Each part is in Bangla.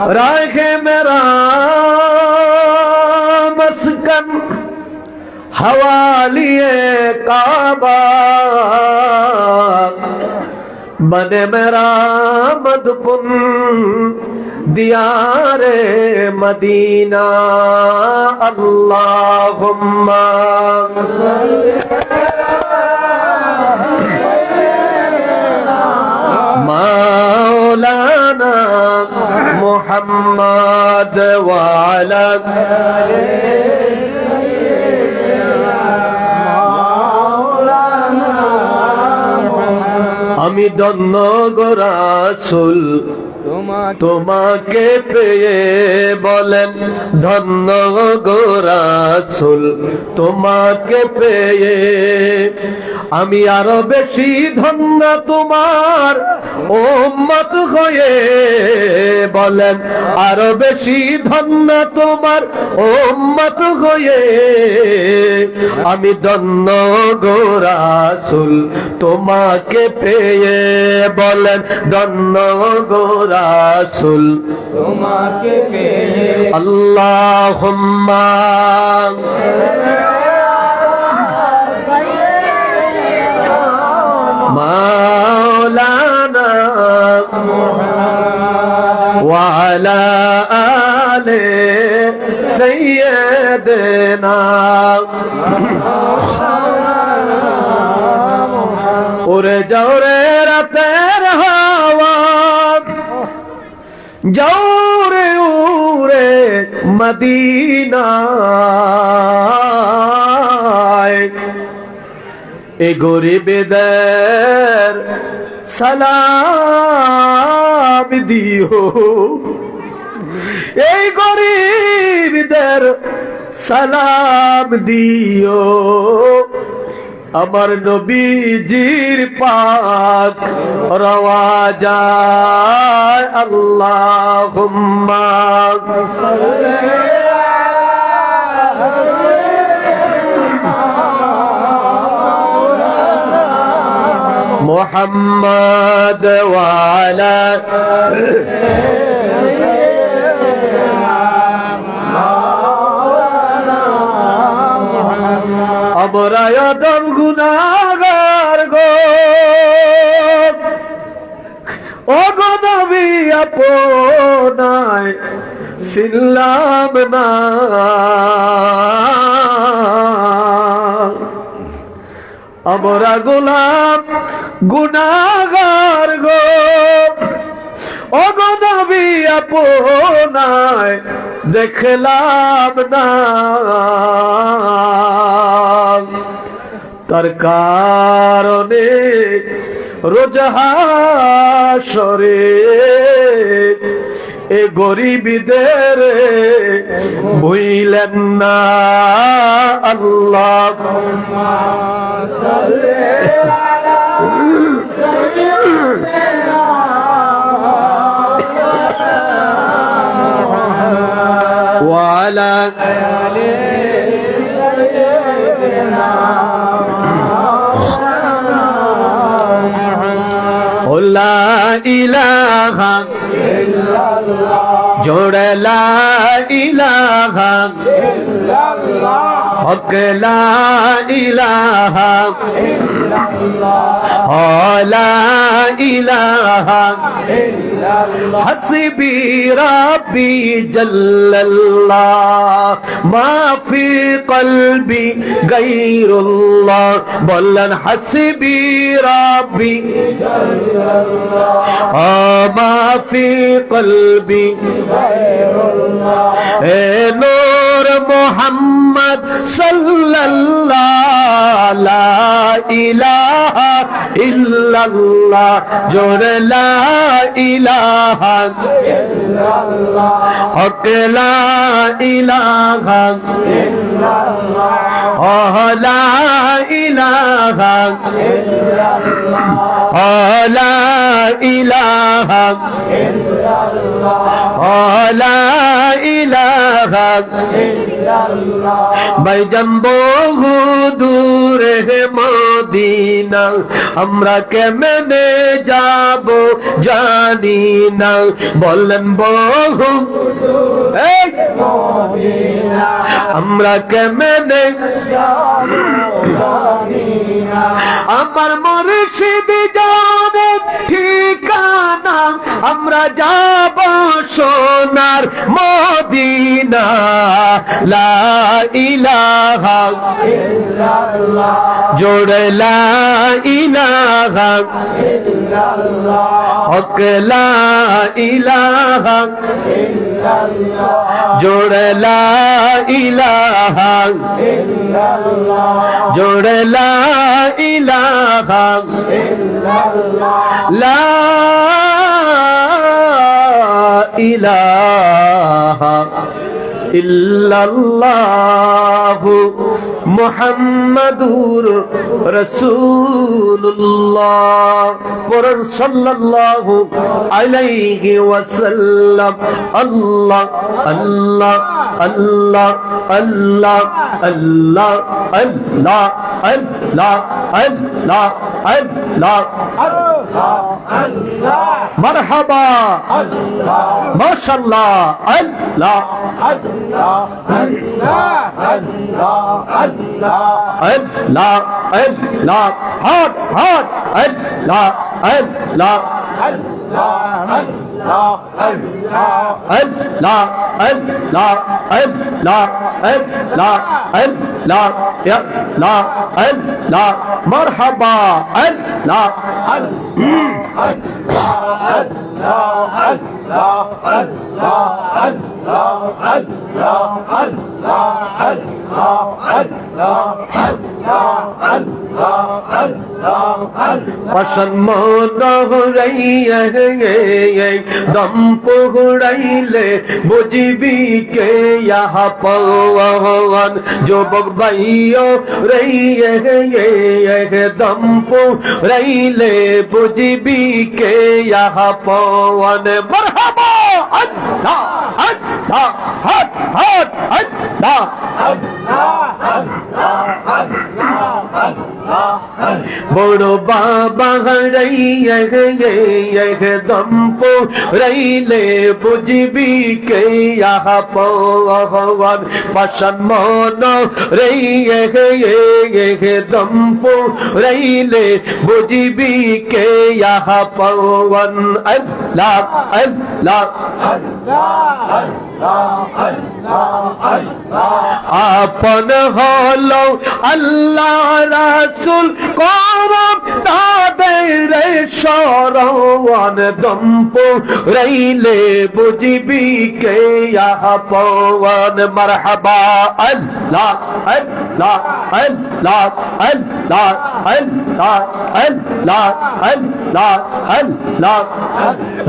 राहे मेरा मस्कन हवालिए काबा बने मेरा मदपुन दियारे मदीना अल्लाहुम्मा मौलाना मुहम्मद वाला আমি ধন্য গো রাসূল তোমাকে পেয়ে বলেন ধন্য গো রাসূল তোমাকে পেয়ে আমি আরো বেশি ধন্য তোমার উম্মত হয়ে বলেন আরো বেশি ধন্য তোমার উম্মত হয়ে আমি ধন্য গো রাসূল তোমাকে পেয়ে বলেন ধন্য গো রাসূল তোমাকে পেয়ে আল্লাহুম্মা মাওলানা ওয়া আলা আলি সাইয়্যিদিনা উড়ে যাও রে রাতের হাওয়া যাও রে উড়ে মদিনায় এ গরিবদের সালাম দিও এই গরিবদের সালাম দিও আমার নবীজির পাক রওয়া যায় আল্লাহুম্মা মুহাম্মদ ওয়া আলা আমরা আদম গুনাহগার গো ও গো নবী আপনায় ছিলাম না আমরা গোলাম গুনাহগার গো ও গো নবী আপনায় দেখলাম না তার কারণে রোজ হাসরে এ গরিবদের ভুইলেন না আল্লাহুম্মা সাল্লি আলা সাইয়্যিদিনা ওয়া আলা আলি সাইয়্যিদিনা লা ইলাহা ইল্লাল্লাহ জোড়ে লা ইলাহা ইল্লাল্লাহ হক লা ইলাহা ইল্লাল্লাহ লা ইলাহা ইল্লাল্লাহ হাসবি রাব্বি জাল্লাল্লাহ মা ফি কলবি গায়রুল্লাহ বলেন হাসবি রাব্বি মা ফি কলবি গায়রুল্লাহ এ নূর মুহাম্মদ সাল্লাল্লাহু লা ইলাহা ইল্লাল্লাহ জোরে লা ইলাহা ইল্লাল্লাহ হক লা ইলাহা ইল্লাল্লাহ লা ইলাহা ইল্লাল্লাহ লা ইলাহা ইল্লাল্লাহ লা ইলাহা ভাইজান বহু দূরে মদিনা আমরা কেমনে যাব জানি না বলেন বহু আমরা কেমনে আমার মুর্শিদ জানে ঠিকানা আমরা যাব সোনার মদিনা লা ইলাহা ইল্লাল্লাহ জোড়ে লা ইলাহা ইল্লাল্লাহ হক লা ইলাহা ইল্লাল্লাহ জোড়ে লা ইলাহা ইল্লাল্লাহ জোড়ে লা ইলাহা ইল্লাল্লাহ লা ইলাহা ইল্লাল্লাহু মুহাম্মাদুর রাসূলুল্লাহ পড়ুন সাল্লাল্লাহু আলাইহি ওয়াসাল্লাম আল্লাহ আল্লাহ আল্লাহ আল্লাহ আল্লাহ আল্লাহ আল্লাহ আল্লাহ আল্লাহ আল্লাহ মারহাবা আল্লাহ মাশাআল্লাহ আল্লাহ আল্লাহ আল্লাহ আল্লাহ আল্লাহ আল্লাহ আল্লাহ হট হট আল্লাহ আল্লাহ আল্লাহ আল্লাহ আল্লাহ আল্লাহ আল্লাহ আল্লাহ আল্লাহ ইয়া লা আল্লাহ মারহাবা আল্লাহ আল্লাহ পশন মোহরাইয়ে দম পুড়াইলে বুঝবি কে ইহা পওয়ান যুবক ভাইও রইয়ে দম পুড়াইলে বুঝবি কে ইহা পওয়ান মারহাবা আল্লাহ আল্লাহ হট হট আল্লাহ বড় বাবা রইয়ে দম পুড়াইলে বুঝবি কে ইহা পওয়ান পশন মন রইয়ে দম পুড়াইলে বুঝবি কে ইহা পওয়ান আল্লাহ আল্লাহ আপন হলো আল্লাহ রাসূল করম তাদের শরণ দম পুড়াইলে বুঝবি কে ইহা পওয়ান মারহাবা আল্লাহ আল্লাহ আল্লাহ আল্লাহ আল্লাহ আল্লাহ আল্লাহ আল্লাহ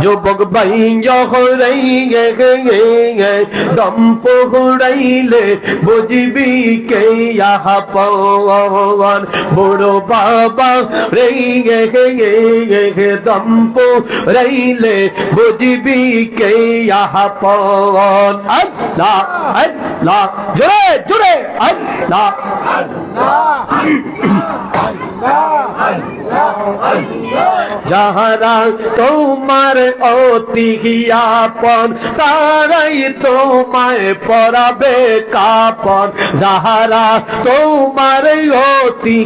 যুবক ভাইয়া রইয়ে দম পুড়াইলে বুঝবি কে ইহা পওয়ান বড় বাবা রইয়ে দম পুড়াইলে বুঝবি কে ইহা পওয়ান আল্লাহ আল্লাহ জোরে জোরে আল্লাহ যাহারা তোমার অতি আপন তারাই তোমায় পরাবে কাপন যাহারা তোমার অতি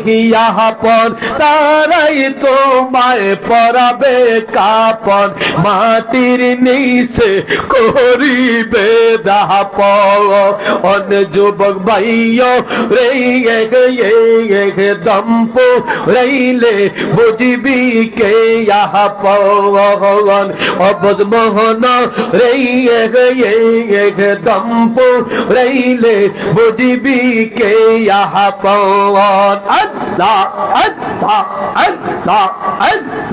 আপন তারাই তোমায় পরাবে কাপন মাটির নিচে করিবে দাপন যুবক ভাইও রে দম পুড়াইলে বুঝবি কে ইহা পওয়ান অবদ মোহন রে দম পুড়াইলে বুঝবি কে ইহা পওয়ান আল্লাহ আল্লাহ আল্লাহ আল্লাহ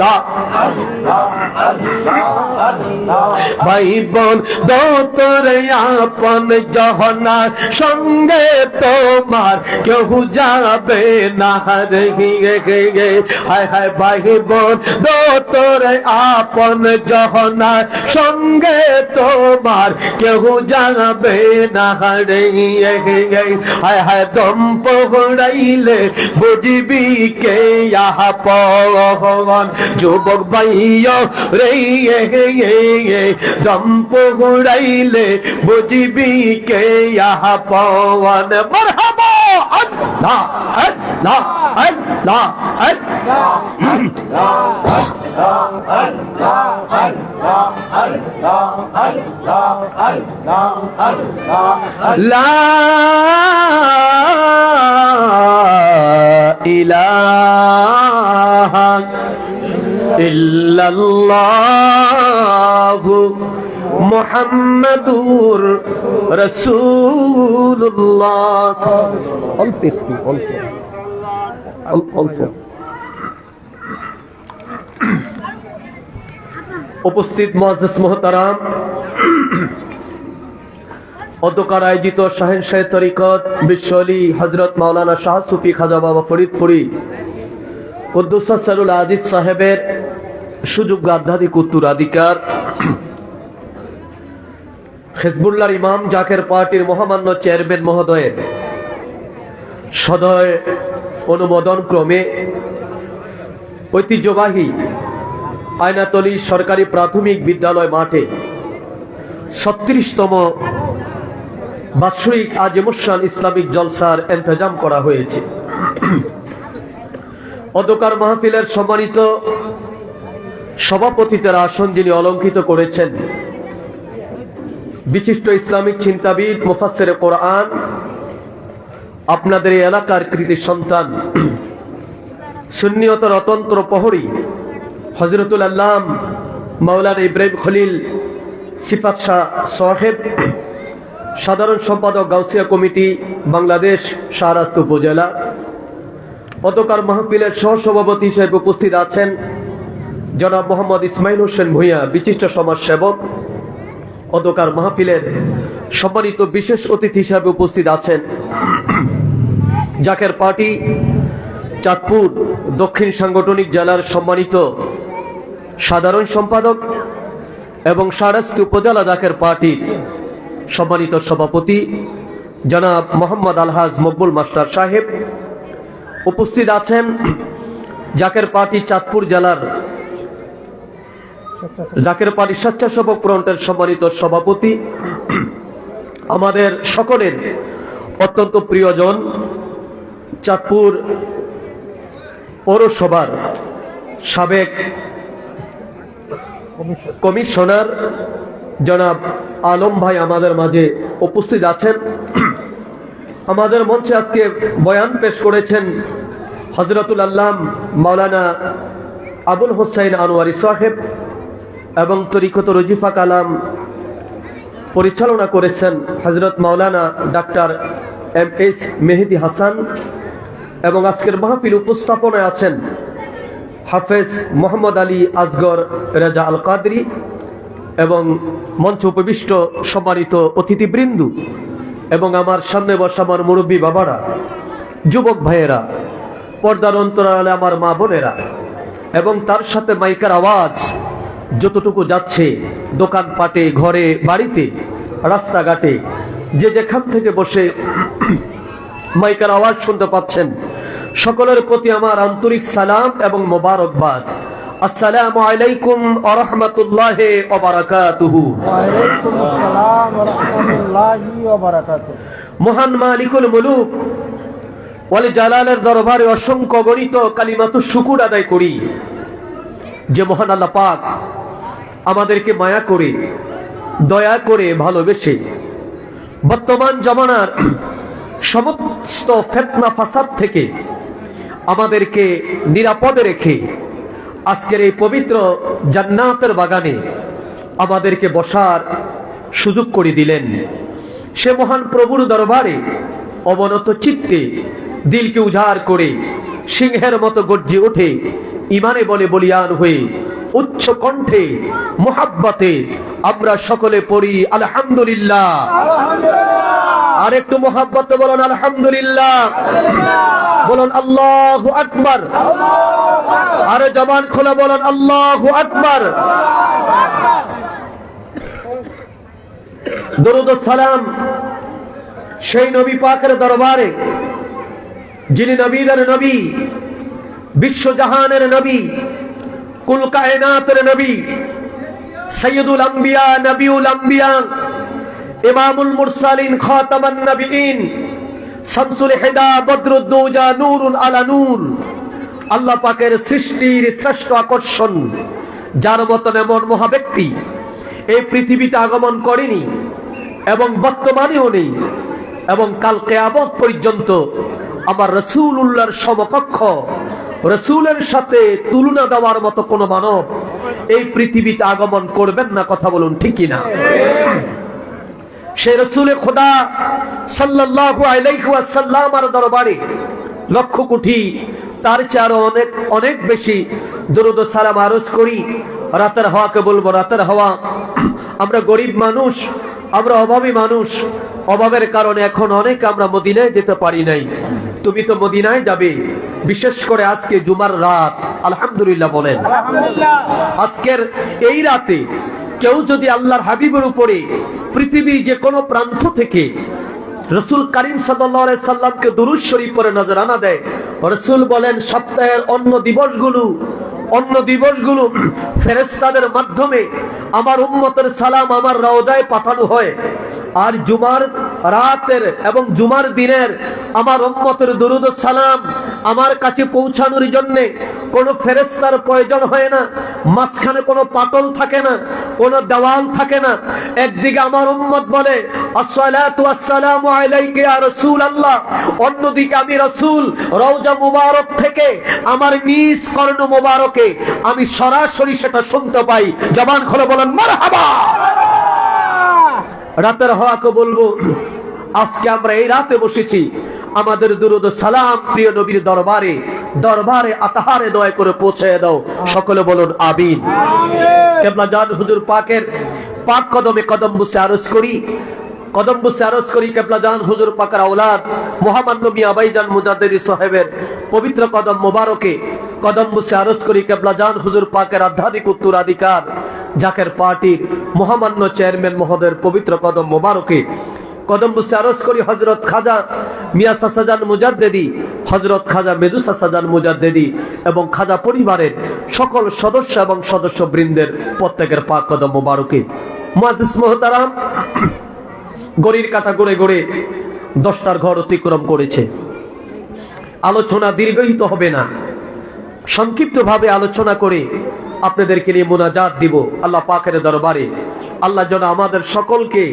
ভাই বোন দোতরে আপন জহনা সঙ্গে তোমার কেউ যাবে না রে হায় হায় ভাই বোন দোতরে আপন জহনা সঙ্গে তোমার কেউ যাবে না রে হায় হায় দম পড়াইলে বুঝবি কে ইহা পগন যুবক ভাইও রে দম পড়াইলে বুঝবি কে ইহা পগন মারহাবা আল্লাহ আল্লাহ আল্লাহ লা ইলাহা ইল্লাল্লাহু মুহাম্মাদুর রাসূলুল্লাহ। অল্প একটু অল্প অল্প। উপস্থিত মুআজ্জিজ মুহতারাম, অধ্যকার আয়োজিত শাহেনশাহ তরিকত বিশ্বলি হযরত মাওলানা শাহ সুফি খাজা বাবা ফরিদপুরি কুদ্দুস সারুল আজিজ সাহেবের সুযোগ্য আধ্যাত্মিক উত্তরাধিকার হিজবুল্লাহর ইমাম জাকের পার্টির মহামান্য চেয়ারম্যান মহোদয়ের সদয় অনুমোদন ক্রমে ঐতিহ্যবাহী আয়নাতলী সরকারি প্রাথমিক বিদ্যালয় মাঠে 36তম বাৎসরিক আজিমুশান ইসলামিক জলসার ইন্তজাম করা হয়েছে। অধ্যকার মাহফিলের সম্মানিত সভাপতিত্বের আসন যিনি অলঙ্কৃত করেছেন বিশিষ্ট ইসলামিক চিন্তাবিদ মুফাসসিরে কোরআন, আপনাদের এই এলাকার কৃতি সন্তান সুন্নিয়তের অতন্ত্র প্রহরী হযরতুল আল্লাম মাওলানা ইব্রাহিম খলিল সিফাত শাহ সাহেব, সাধারণ সম্পাদক গাউসিয়া কমিটি বাংলাদেশ শাহরাস্ত উপজেলা। অধ্যকার মাহফিলের সহসভাপতি হিসেবে উপস্থিত আছেন জনাব মোহাম্মদ ইসমাইল হোসেন ভূঁইয়া, বিশিষ্ট সমাজসেবক। অধ্যকার মাহফিলের সম্মানিত বিশেষ অতিথি হিসেবে উপস্থিত আছেন জাকের পার্টি চাঁদপুর দক্ষিণ সাংগঠনিক জেলার সম্মানিত সাধারণ সম্পাদক এবং শাহরাস্তি উপজেলা জাকের পার্টির সম্মানিত সভাপতি জনাব মোহাম্মদ আলহাজ মকবুল মাস্টার সাহেব। উপস্থিত আছেন জাকের পার্টি চাঁদপুর জেলার জাকের পার্টি স্বেচ্ছাসেবক ফ্রন্টের সম্মানিত সভাপতি, আমাদের সকলের অত্যন্ত প্রিয়জন চাঁদপুর পৌরসভার সাবেক কমিশনার জনাব আলম ভাই আমাদের মাঝে উপস্থিত আছেন। আমাদের মঞ্চে আজকে বয়ান পেশ করেছেন হযরতুল আল্লাম মাওলানা আবুল হোসেন আনোয়ারি সাহেব এবং তরিকত রজিফা কালাম পরিচালনা করেছেন হযরত মাওলানা ডাক্তার এম.এস. মেহেদি হাসান এবং আজকের মাহফিল উপস্থাপনায় আছেন হাফেজ মোহাম্মদ আলী আসগর রেজা আল কাদরি এবং মঞ্চ উপবিষ্ট সম্মানিত অতিথিবৃন্দ এবং আমার সামনে বসা আমার মুরব্বী বাবারা, যুবক ভাইয়েরা, পর্দার অন্তরালে আমার মা বোনেরা এবং তার সাথে মাইকের আওয়াজ যতটুকু যাচ্ছে দোকানপাটে, ঘরে, বাড়িতে, রাস্তাঘাটে, যে যেখান থেকে বসে মাইকের আওয়াজ শুনতে পাচ্ছেন, সকলের প্রতি আমার আন্তরিক সালাম এবং মোবারকবাদ। আসসালামু আলাইকুম ওয়া রাহমাতুল্লাহি ওয়া বারাকাতুহু। ওয়া আলাইকুম আসসালাম ওয়া রাহমাতুল্লাহি ওয়া বারাকাতুহু। মহান মালিকুল মুলুক ওয়াল জালালের দরবারে অসংখ্য গণিত কালিমাতুশ শুকর আদায় করি যে মহান আল্লাহ পাক আমাদেরকে মায়া করে, দয়া করে, ভালোবেসে বর্তমান জামানার সমস্ত ফিতনা ফাসাদ থেকে আমাদেরকে নিরাপদে রেখে আজকের এই পবিত্র জান্নাতের বাগানে আমাদেরকে বসার সুযোগ করে দিলেন। সে মহান প্রভুর দরবারে অবনত চিত্তে দিলকে উজাড় করে সিংহের মতো গর্জে ওঠে ইমানে বলে বলিয়ান হয়ে উচ্চ কণ্ঠে মুহাব্বতে আমরা সকলে পড়ি আলহামদুলিল্লাহ। আর একটু মুহাব্বতে বলুন আলহামদুলিল্লাহ, বলুন আল্লাহু আকবার, আর জবান খোলা বলুন আল্লাহু আকবার। দরুদ ও সালাম সেই নবী পাকের দরবারে যিনি নবীদের নবী, বিশ্বজাহানের নবী, কুল কায়নাতের নবী, সাইয়্যিদুল আম্বিয়া, নবিউল আম্বিয়া, ইমামুল মুরসালিন, খাতামান নবিয়িন, শামসুল হুদা, বদরুদ্দুজা, নূরুন আলা নূর, আল্লাহ পাকের সৃষ্টির শ্রেষ্ঠ আকর্ষণ, যার মতন এমন মহাব্যক্তি এই পৃথিবীতে আগমন করেনি এবং বর্তমানেও নেই, এবং কাল কিয়ামত পর্যন্ত আমার রাসূলুল্লাহর সমকক্ষ, রাসূলের সাথে তুলনা দেওয়ার মতো কোন মানব এই পৃথিবীতে আগমন করবেন না। কথা বলুন ঠিক কিনা? সেই রাসূলে খোদা সাল্লাল্লাহু আলাইহি ওয়াসাল্লামের দরবারে লক্ষ কোটি, তার চেয়ে অনেক অনেক বেশি দরুদ ও সালাম আরজ করি। রাতের হাওয়াকে বলবো, রাতের হাওয়া, আমরা গরিব মানুষ, আমরা অভাবী মানুষ, অভাবের কারণে এখন অনেক আমরা মদিনায় যেতে পারি নাই। তুমি তো মদিনায় যাবে, বিশেষ করে আজকে জুমার রাত, আলহামদুলিল্লাহ বলেন। আজকের এই রাতে কেউ যদি আল্লাহর হাবিবের উপরে পৃথিবীর যে কোনো প্রান্ত থেকে রাসূল কারীম সাল্লাল্লাহু আলাইহি সাল্লামকে দুরূদ শরীফ পড়ে নজরানা দেয়, রাসূল বলেন সপ্তাহের অন্য দিবসগুলো ফেরেশতাদের মাধ্যমে আমার উম্মতের সালাম আমার রওজায় পাঠানো হয়, আর জুমার রাতের এবং জুমার দিনের আমার উম্মতের দুরূদ ও সালাম আমার কাছে পৌঁছানোর জন্য কোনো ফেরেশতার প্রয়োজন হয় না। মাঝখানে কোনো পাতল থাকে না, কোনো দেওয়াল থাকে না। একদিকে আমার উম্মত বলে আসসালাতু ওয়াসসালামু আলাইকা ইয়া রাসূলুল্লাহ, অন্যদিকে আমি রাসূল রওজা মুবারক থেকে আমার নিজ কর্ণ মুবারকে আমি সরাসরি সেটা শুনতে পাই। জবান খুলে বলেন মারহাবা। রাতের হাওয়াকে বলবো, আজকে আমরা এই রাতে বসেছি আমাদের দুরূদ ও সালাম প্রিয় নবীর দরবারে দরবারে আতাহারে দয়া করে পৌঁছে দাও। সকলে বলুন আমিন। কিবলা জান হুজুর পাকের পাক কদমে কদম বুসে আরজ করি, কদম বুসে আরজ করি কিবলা জান হুজুর পাকের আওলাদ মুহাম্মদ মিয়া ভাইজান মুজাদ্দিদি সাহেবের পবিত্র কদম মোবারকে কদম বুসে আরজ করি কিবলা জান হুজুর পাকের আধ্যাত্মিক উত্তরাধিকার জাকের পার্টির মহামান্য চেয়ারম্যান মহোদয়ের পবিত্র কদম মোবারকে কদম বুসে আরজ করি হযরত খাজা মিয়া সাসাজান মুজাদ্দিদি, হযরত খাজা মেদু সাসাজান মুজাদ্দিদি এবং খাজা পরিবারের সকল সদস্য এবং সদস্য বৃন্দের প্রত্যেকের পাক কদম মোবারকে। মুআজ্জিজ মুহতারাম, গড়ির কাটা গড়ে গড়ে 10টার ঘর অতিক্রম করেছে। আলোচনা দীর্ঘায়িত হবে না, সংক্ষিপ্তভাবে আলোচনা করে আপনাদেরকে নিয়ে মুনাজাত দিব আল্লাহ পাকের দরবারে। আল্লাহ যেন আমাদের সকলকে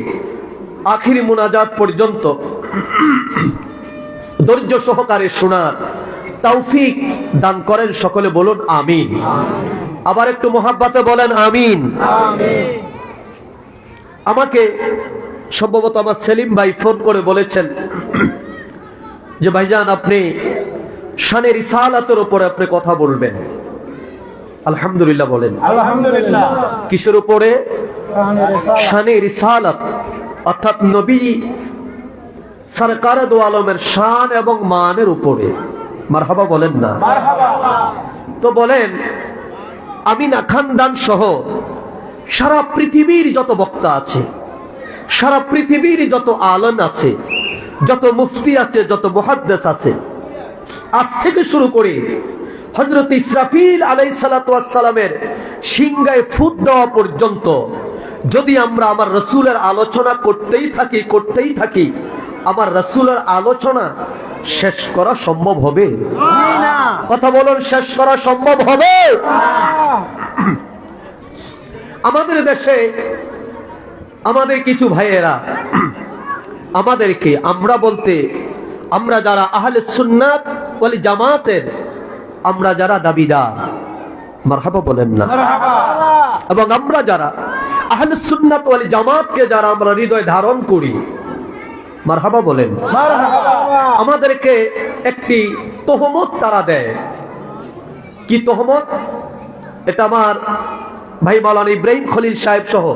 আখিরি মুনাজাত পর্যন্ত ধৈর্য সহকারে শোনার তৌফিক দান করেন। সকলে বলুন আমিন। আবার একটু মুহাব্বতে বলেন আমিন। আমাকে সম্ভবত আমার সেলিম ভাই ফোন করে বলেছেন যে ভাইজান আপনি শানে রিসালাতের উপরে আপনি কথা বলবেন। আলহামদুলিল্লাহ বলেন। আলহামদুলিল্লাহ। কিসের উপরে? শানে রিসালাত, অর্থাৎ নবী সরকারে দো আলমের শান এবং মানের উপরে। মারহাবা বলেন না? তো বলেন আমি না খানদান সহ সারা পৃথিবীর যত বক্তা আছে, সারা পৃথিবীর যত আলেম আছে, যত মুফতি আছে, যত মুহাদ্দিস আছে, আজ থেকে শুরু করে হযরত ইসরাফিল আলাইহিস সালাতু ওয়াস সালামের সিংহায় ফুট দেওয়া পর্যন্ত যদি আমরা আমার রাসূলের আলোচনা করতেই থাকি, আমার রাসূলের আলোচনা শেষ করা সম্ভব হবে? কথা বলুন, শেষ করা সম্ভব হবে? আমাদের দেশে আমাদের কিছু ভাইয়েরা আমাদেরকে, আমরা বলতে আমরা যারা আহলে সুন্নাত ওয়াল জামাতের আমরা যারা দাবিদার, মারহাবা বলেন না? এবং আমরা যারা আহলে সুন্নাত ওয়াল জামাতকে যারা আমরা হৃদয় ধারণ করি, মারহাবা বলেন। আমাদেরকে একটি তোহমত তারা দেয়, কি তহমত? এটা আমার ভাই মাওলানা ইব্রাহিম খলিল সাহেব সহ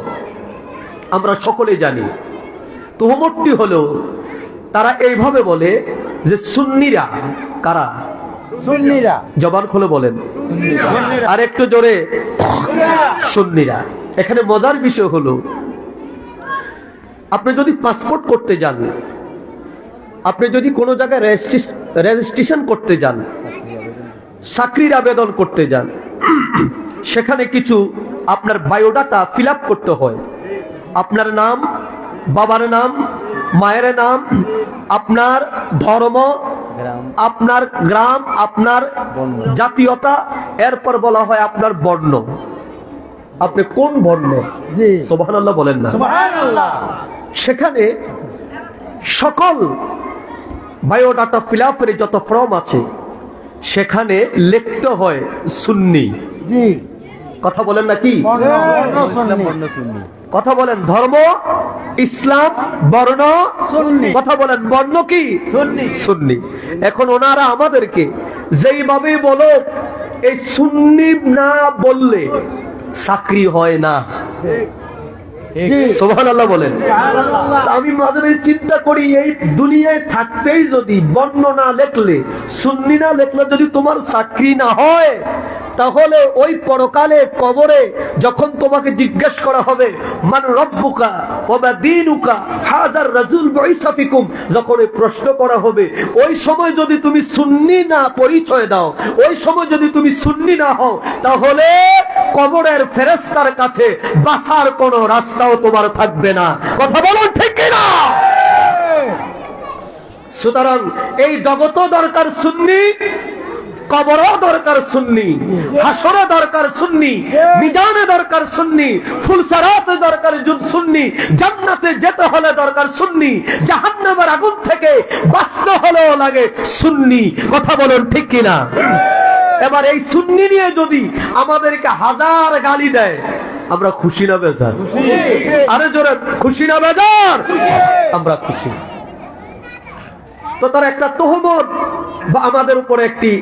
আমরা সকলে জানি। তহমতটি হলো তারা এইভাবে বলে যে সুন্নিরা, কারা? সুন্নিরা। জবান খুলে বলেন আর একটু জোরে, সুন্নিরা। এখানে মজার বিষয় হলো, আপনি যদি পাসপোর্ট করতে যান, আপনি যদি কোনো জায়গায় রেজিস্ট্রেশন করতে যান, চাকরির আবেদন করতে যান, সেখানে কিছু আপনার বায়োডাটা ফিল আপ করতে হয়। আপনার নাম, বাবার নাম, মায়ের নাম, আপনার ধর্ম, আপনার গ্রাম, আপনার জাতীয়তা, এরপর বলা হয় আপনার বর্ণ। আপনি কোন বর্ণ? জি। সুবহানাল্লাহ বলেন না? সুবহানাল্লাহ। সেখানে সকল বায়োডাটা ফিল আপের যত ফর্ম আছে সেখানে লিখতে হয় সুন্নি। জি। কথা বলেন নাকি? সুন্নি। কথা বলেন ধর্ম ইসলাম, বর্ণ সুন্নি। কথা বলেন বর্ণ কি? সুন্নি। সুন্নি। এখন ওনারা আমাদেরকে যেইভাবে বলো, এই সুন্নি না বললে চাকরি হয় না। সুবহানাল্লাহ বলেন। আমি মাঝে মাঝে চিন্তা করি, এই দুনিয়ায় থাকতেই যদি বর্ণ না লেখলে, সুন্নি না লেখলে যদি তোমার চাকরি না হয়, তাহলে ওই পরকালে কবরে যখন তোমাকে জিজ্ঞেস করা হবে মান রব্বুকা ওয়া মা দীনুকা হাযার রাজুল বুইসা ফিকুম, যখন এই প্রশ্ন করা হবে, ওই সময় যদি তুমি সুন্নি না পরিচয় দাও, ওই সময় যদি তুমি সুন্নি না হও, তাহলে কবরের ফেরেশতার কাছে বাঁচার কোনো রাস্তাও তোমার থাকবে না। কথা বলুন ঠিক কিনা? সুতরাং এই জগতও দরকার সুন্নি, কবরও দরকার সুন্নি, হাসরে দরকার সুন্নি, মিজানে দরকার সুন্নি, ফুলসারাতে দরকার সুন্নি, জান্নাতে যেতে হলে দরকার সুন্নি, জাহান্নামের আগুন থেকে বাঁচতে হলেও লাগে সুন্নি। কথা বলেন ঠিক কিনা? এবার এই সুন্নি নিয়ে যদি আমাদেরকে হাজার গালি দেয়, আমরা খুশি না বেজার? আরে জোরে, খুশি না বেজার? আমরা খুশি। তো তার একটা তহমত বা আমাদের উপরে একটি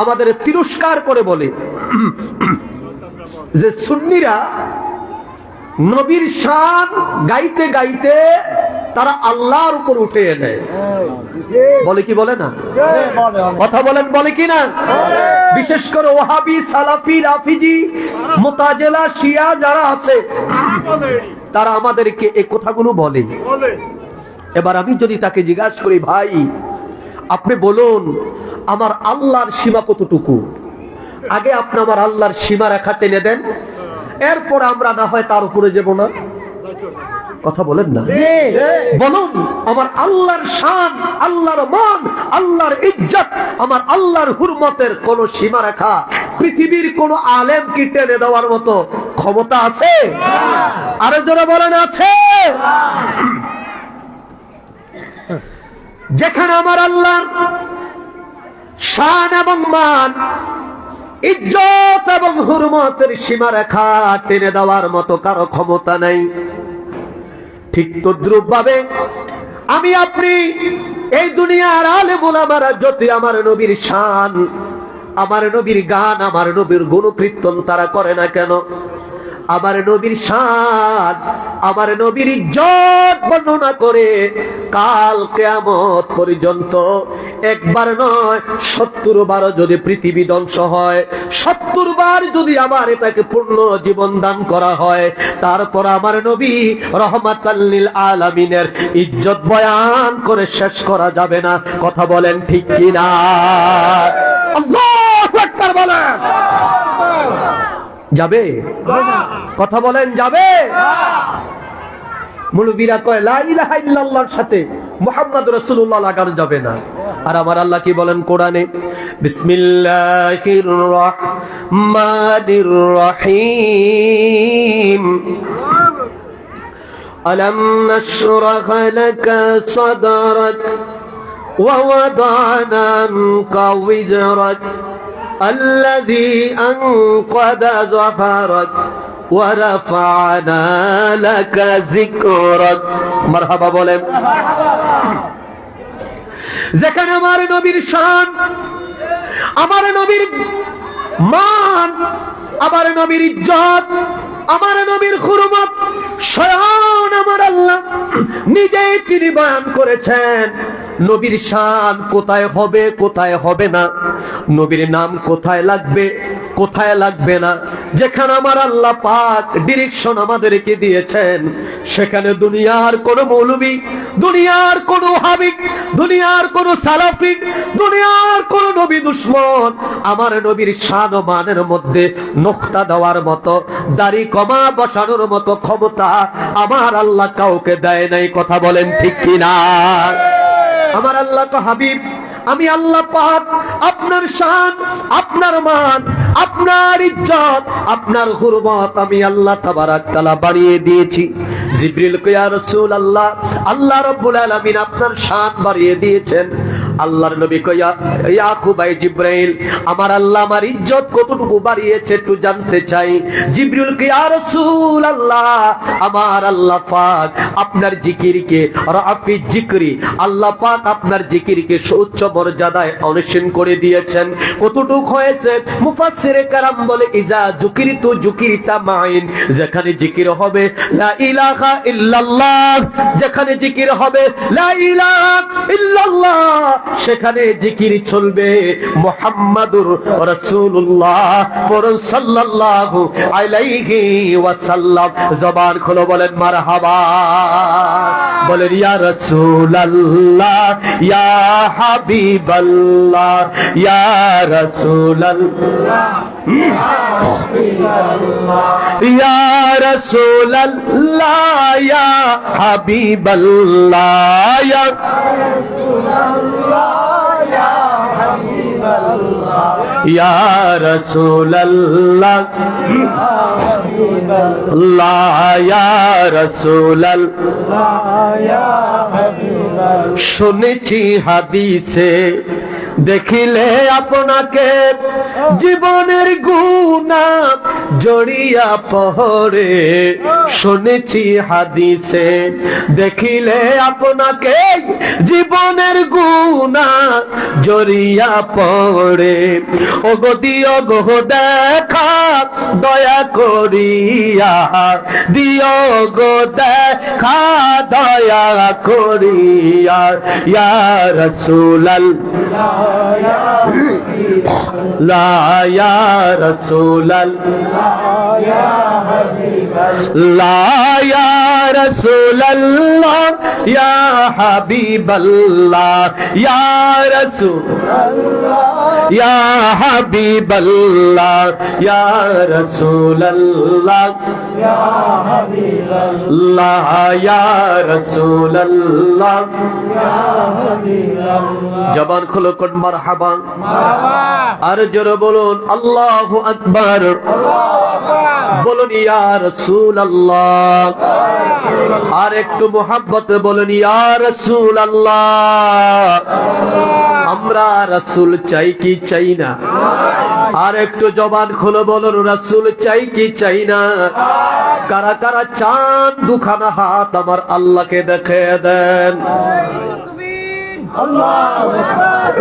আমাদের তিরস্কার করে বলে যে সুন্নিরা নবীর শান গাইতে গাইতে তারা আল্লাহর উপর উঠে নেয়। বলে কি বলে না? কথা বলেন, বলে কি না? বিশেষ করে ওয়াহাবি, সালাফি, রাফিজি, মুতাজিলা, শিয়া যারা আছে, তারা আমাদেরকে এই কথাগুলো বলে। এবার আমি যদি তাকে জিজ্ঞাসা করি, ভাই আপনি বলুন আমার আল্লাহর সীমা কতটুকু, আগে আপনি আমার আল্লাহর সীমা রেখা টেনে দেন, এরপর আমরা না হয় তার উপরে যাব না। কথা বলেন না? বলুন আমার আল্লাহর শান, আল্লাহর মান, আল্লাহর ইজ্জত, আমার আল্লাহর হুরমতের কোন সীমা রেখা পৃথিবীর কোন আলেম কি টেনে দেওয়ার মতো ক্ষমতা আছে? আরো যারা বলেন আছে? যেখানে আমার আল্লাহর শান এবং মান, ইজ্জত এবং হুরমতের সীমারেখা টেনে দেওয়ার মতো কারো ক্ষমতা নাই, ঠিক তদ্রুপ ভাবে আমি আপনি এই দুনিয়ার আলেম ওলামারা যদি আমার নবীর শান, আমার নবীর গান, আমার নবীর গুণকীর্তন তারা করে না কেন, আমার নবীর শান, আমার নবীর ইজ্জত বর্ণনা করে কাল কিয়ামত পর্যন্ত একবার নয় ৭০ বার যদি পৃথিবী ধ্বংস হয়, ৭০ বার যদি আমার এটাকে পূর্ণ জীবন দান করা হয়, তারপর আমার নবী রহমাতাল লিল আলামিনের ইজ্জত বয়ান করে শেষ করা যাবে না। কথা বলেন ঠিক কিনা? আল্লাহু আকবার বলেন। যাবে? কথা বলেন যাবে? মুলবিরা কয় লা ইলাহা ইল্লাল্লাহর সাথে মুহাম্মদ রাসূলুল্লাহ লাগানো যাবে না। আর আমার আল্লাহ কি বলেন কোরআনে? বিসমিল্লাহির রহমানির রহিম আলাম নাশরাহ লাকা সাদরাক ওয়া ওয়াদানা আনকা ওয়িজরাক الذي أنقذ ظهرك ورفعنا لك ذكرك। مرحبا বলেন। যেখানে আমার নবীর শান, আমার নবীর মান, আমার নবীর ইজ্জত, আমার নবীর হুরমত স্বয়ং আমার আল্লাহ নিজেই তিনি বয়ান করেছেন। নবীর শান কোথায় হবে কোথায় হবে না, নবীর নাম কোথায় লাগবে কোথায় লাগবে না, যেখানে আমার আল্লাহ পাক ডিরেকশন আমাদেরকে দিয়েছেন, সেখানে দুনিয়ার কোন মৌলবী, দুনিয়ার কোন হাবিব, দুনিয়ার কোন সালাফি, দুনিয়ার কোন নবী দুশ্মন আমার নবীর শান ও মানের মধ্যে নোক্তা দেওয়ার মতো, দাড়ি কমা বসানোর মতো ক্ষমতা আমার আল্লাহ কাউকে দেয় নাই। কথা বলেন ঠিক কিনা? আমার আল্লাহ তো হাবিব, আমি আল্লাহ পাক আপনার শান, আপনার মান, আপনার ইজ্জত, আপনার হুরমত আমি আল্লাহ তাবারাক তাআলা বাড়িয়ে দিয়েছি। জিবরিল কে ইয়া রাসূলুল্লাহ, আল্লাহ রাব্বুল আলামিন আপনার শান বাড়িয়ে দিয়েছেন। আল্লাহর নবী কে ইয়া খুবাই জিবরাইল, আমার আল্লাহ আমার ইজ্জত কতটুকু বাড়িয়েছে একটু জানতে চাই। জিবরিল কে ইয়া রাসূলুল্লাহ, আমার আল্লাহ পাক আপনার জিকিরকে রাফি জিকরি, আল্লাহ পাক আপনার জিকিরকে উচ্চ মর্যাদায় অনশন করে দিয়েছেন। কতটুক হয়েছে? মুফাসসিরে কেরাম বলে ইজা যুকিরিতু যুকিরিতা মাইন, যেখানে জিকির হবে লা ইলাহা ইল্লাল্লাহ, যেখানে জিকির হবে লা ইলাহা ইল্লাল্লাহ, সেখানে জিকির চলবে মুহাম্মাদুর রাসূলুল্লাহ সাল্লাল্লাহু আলাইহি ওয়াসাল্লাম। জবান খুলে বলেন মারহাবা, বলেন ইয়া রাসূলুল্লাহ, ইয়া হাবিবাল্লাহ, ইয়া রাসূলুল্লাহ, ইয়া রাসূলুল্লাহ, ইয়া হাবিবাল্লাহ, ইয়া ইয়া রাসূলুল্লাহ, ইয়া রাসূলুল্লাহ। শুনেছি হাদিসে দেখিলে আপনাকে জীবনের গুনাহ জড়িয়া পড়ে, শুনেছি হাদিসে দেখিলে আপনাকে জীবনের গুনাহ জড়িয়া পড়ে। ওগো দিও গো দেখা দয়া করিয়া, দিও গো দেখা দয়া করিয়া, ইয়া রাসূলুল্লাহ, লা ইয়া রাসূলুল্লাহ, লা ইয়া রাসূলুল্লাহ, ইয়া হাবিবাল্লাহ, ইয়া রাসূলুল্লাহ, ইয়া হাবিবাল্লাহ, ইয়া রাসূলুল্লাহ, ইয়া হাবিবাল্লাহ, ইয়া রাসূলুল্লাহ, ইয়া হাবিবাল্লাহ। জবান খুলে কোন মারহাবা, আর জোরে বলুন আল্লাহু আকবার, বলুন ইয়া রাসূলুল্লাহ, আর একটু মোহাব্বতে বলুন ইয়া রাসূলুল্লাহ। আমরা রাসূল চাই কি চাই না? আর একটু জবান খুলে বলুন রাসূল চাই কি চাই না? কারা কারা চান দুখানা হাত আমার আল্লাহকে দেখে দেন। আল্লাহু আকবার,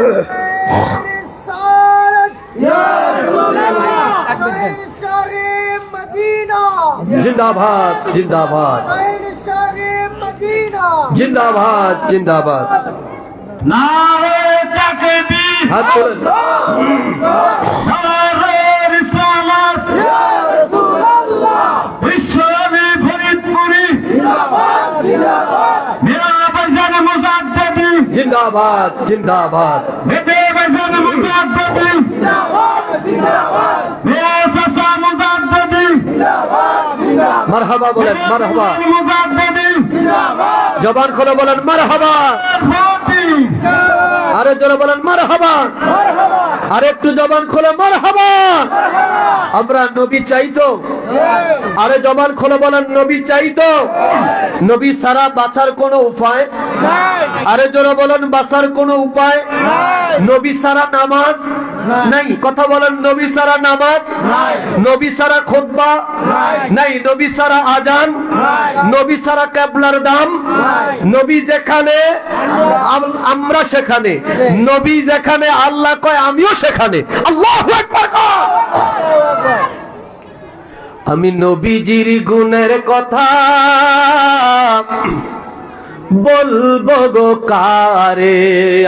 জিন্দাবাদ জিন্দাবাদ জিন্দাবাদ জিন্দাবাদ। নারে তাকবীর, হাত তোলেন। নারে রিসালাত, ইয়া রাসূলুল্লাহ, বিশ্বনবী ফরিদপুরি জিন্দাবাদ জিন্দাবাদ, মেরা বাজান মুজাদ্দিদি জিন্দাবাদ জিন্দাবাদ, মেরা বাজান মুজাদ্দিদি জিন্দাবাদ জিন্দাবাদ, মেরা সাসা মুজাদ্দিদি জিন্দাবাদ জিন্দাবাদ, মারহাবা বলেন মারহাবা, মুজাদ্দিদি জিন্দাবাদ, জবান খুলে বলেন মারহাবা, আরে জোরে বলেন মারহাবা, আর একটু জবান খুলে মারহাবা। আমরা নবী চাইতো, আরে জবান খুলে বলেন নবী চাইতো। নবী ছাড়া বাঁচার কোনো উপায়, আরে জোরে বলেন বাঁচার কোনো উপায়। নবী ছাড়া নামাজ নাই। কথা বলেন, নবী ছাড়া নামাজ নাই। নবী ছাড়া খুতবা নাই। নবী ছাড়া আজান, নবী ছাড়া কেবলার দাম, নবী যেখানে আমরা সেখানে, নবী যেখানে আল্লাহ কয় আমিও সেখানে। আল্লাহু আকবার কর। আমি নবীজির গুণের কথা বলবো গো কারে,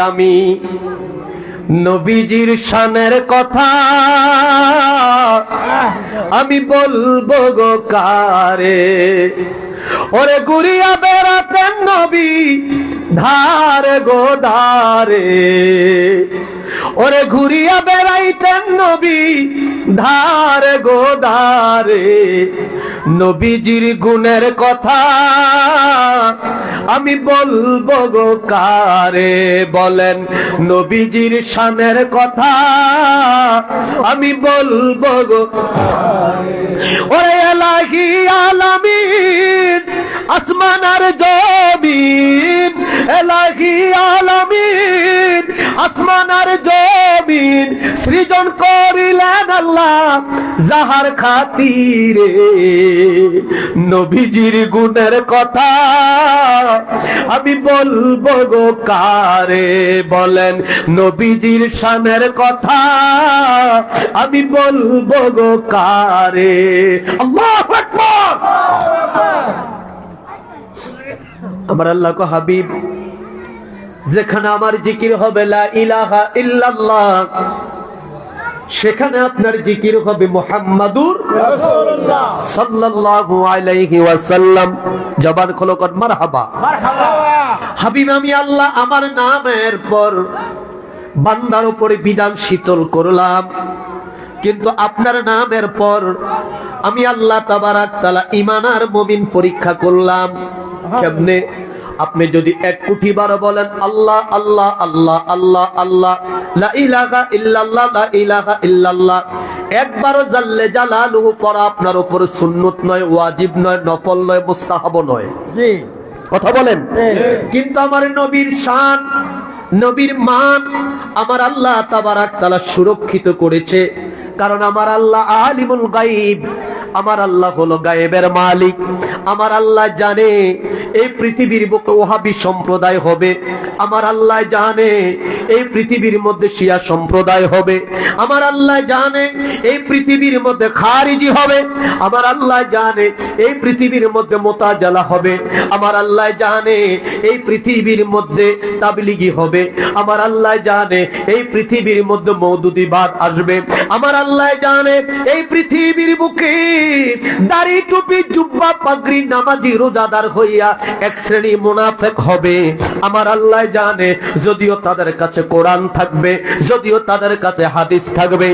আমি নবীজির শানের কথা আমি বলবো গো কারে। ওরে গুরিয়া বেড়াতেন নবী ধারে গো ধারে, ওরে ঘুরিয়া বেড়াইতেন নবী ধারে গো ধারে। নবীজির গুণের কথা আমি বলবো গো কারে, বলেন নবীজির শানের কথা আমি বলবো গো। ওরে এলাহি আলামিন আসমান আর জমিন, এলাহি আলামিন আসমান আর জমিন সৃজন করিলেন আল্লাহ যাহার খাতিরে। নবীজির গুণের কথা আমি বলবো গো কারে, বলেন নবীজির শানের কথা আমি বলবো গো কারে। আল্লাহু আকবার। আমার আল্লাহ কো হাবিব, যেখানে আমার জিকির হবে লা ইলাহা ইল্লাল্লাহ, সেখানে আপনার জিকির হবে মুহাম্মাদুর রাসূলুল্লাহ সাল্লাল্লাহু আলাইহি ওয়াসাল্লাম। জবান খোলো কর মারহাবা। হাবিব, আমি আল্লাহ আমার নামের পর বান্দার উপরে বিধান শীতল করলাম, কিন্তু আপনার নামের পর আমি আল্লাহ তাবারাক তাআলা ঈমান আর মুমিন পরীক্ষা করলাম। কেমনে? আপনি যদি 1 কোটি বার বলেন আল্লাহ আল্লাহ আল্লাহ আল্লাহ আল্লাহ লা ইলাহা ইল্লাল্লাহ লা ইলাহা ইল্লাল্লাহ, একবারও জাল্লে জালালুহু পড়া আপনার উপর সুন্নত নয়, ওয়াজিব নয়, নফল নয়, মুস্তাহাব নয়। জি কথা বলেন। কিন্তু আমার নবীর শান, নবীর মান আমার আল্লাহ তাবারাক তাআলা সুরক্ষিত করেছে, কারণ আমার আল্লাহ আলিমুল গায়ব, আমার আল্লাহ হলো গায়েবের মালিক। আমার আল্লাহ জানে এই পৃথিবীর বুকে ওহাবী সম্প্রদায় হবে, আমার আল্লাহ জানে এই পৃথিবীর মধ্যে শিয়া সম্প্রদায় হবে, আমার আল্লাহ জানে এই পৃথিবীর মধ্যে খারিজি হবে, আমার আল্লাহ জানে এই পৃথিবীর মধ্যে মুতাজালা হবে, আমার আল্লাহ জানে এই পৃথিবীর মধ্যে তাবলিগি হবে, আমার আল্লাহ জানে এই পৃথিবীর মধ্যে মওদুদিবাদ আসবে, আমার আল্লাহ জানে এই পৃথিবীর বুকে দাড়ি টুপি জুব্বা পাগড়ি নামাজি রোজাদার হইয়া এক শ্রেণী মুনাফিক হবে। আমার আল্লাহ জানে যদিও তাদের কাছে কোরআন থাকবে, যদিও তাদের কাছে হাদিস থাকবে,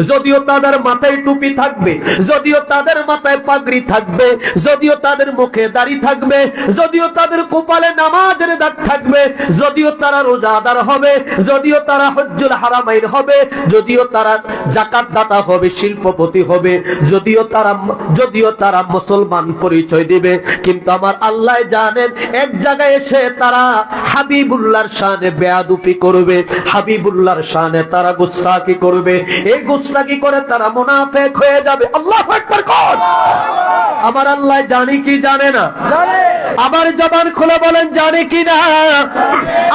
যদিও তাদের মাথায় টুপি থাকবে, যদিও তাদের মাথায় পাগড়ি থাকবে, যদিও তাদের মুখে দাড়ি থাকবে, যদিও তাদের কপালে নামাজের দাগ থাকবে, যদিও তারা রোজাদার হবে, যদিও তারা হজ্জুল হারামাইন হবে, যদিও তারা যাকাত দাতা হবে, শিল্পপতি হবে, যদিও তারা মুসলমান পরিচয় দিবে, কিন্তু আমার আল্লাহ জানেন এক জায়গায় এসে তারা হাবিবুল্লাহর শানে বেয়াদুপি করবে, হাবিবুল্লাহর শানে তারা গুস্তাখি করবে, এই গুস্তাখি করে তারা মুনাফিক হয়ে যাবে। আল্লাহু আকবার কর। আমার আল্লাহ জানে কি জানে না? জানে। আবার জবান খুলে বলেন জানে কি না?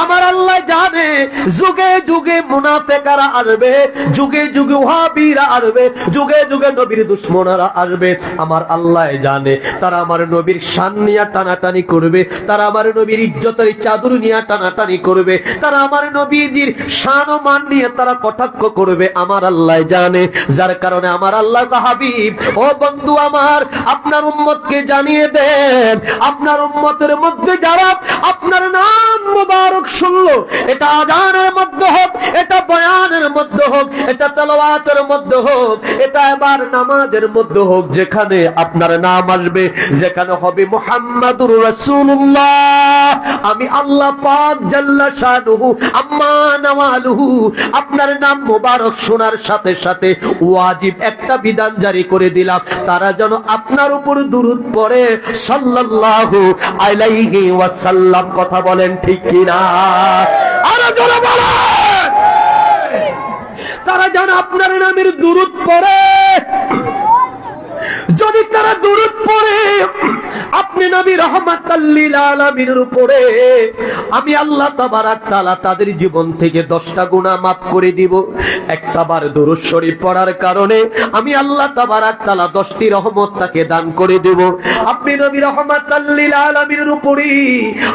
আমার আল্লাহ জানে যুগে যুগে মুনাফিকরা আসবে, যুগে যুগে ওয়াহাবীরা আসবে, যুগে যুগে নবীর দুশমনরা আসবে। আমার আল্লাহ জানে তারা আমার নবীর শান নিয়ে টানাটানি করবে, তারা আমার নবীর ইজ্জতের চাদর নিয়ে টানাটানি করবে, তারা আমার নবীর শান ও মান নিয়ে তারা কটাক্ষ করবে। আমার আল্লাহ জানে, যার কারণে আমার আল্লাহ হাবিব, ও বন্ধু আমার, আপনার উম্মতকে জানিয়ে দেন, আপনার উম্মতের মধ্যে যারা আপনার নাম মুবারক শুনলো, এটা আযানের মধ্যে হোক, এটা বয়ানের মধ্যে হোক, এটা তেলাওয়াতের মধ্যে হোক, এটা এবার নামাজের মধ্যে হোক, যেখানে আপনার নাম আসবে, যেখানে হবে মুহাম্মাদুর রাসূলুল্লাহ, আমি আল্লাহ পাক জাল্লা শানুহু আম্মা নাওয়ালুহু আপনার নাম মুবারক শোনার সাথে সাথে ওয়াজিব একটা বিধান জারি করে দিলাম, তারা যেন আপনার উপর দুরূদ পড়ে সাল্লাল্লাহু আলাইহি ওয়াসাল্লাম। কথা বলেন ঠিক কিনা? আরো জোরে বলেন। তারা যেন আপনার নামের দুরূদ পড়ে। যদি তারা দুরূদ পড়ে আপনি নবী রাহমাতাল লিল আলামিনের উপরে, আমি আল্লাহ তাবারক তাআলা তাদের জীবন থেকে 10টা গুনাহ মাফ করে দিব। একটা বার দুরূদ শরীফ পড়ার কারণে আমি আল্লাহ তাবারক তাআলা 10টি রহমত তাকে দান করে দেব। আপনি নবী রাহমাতাল লিল আলামিনের উপরে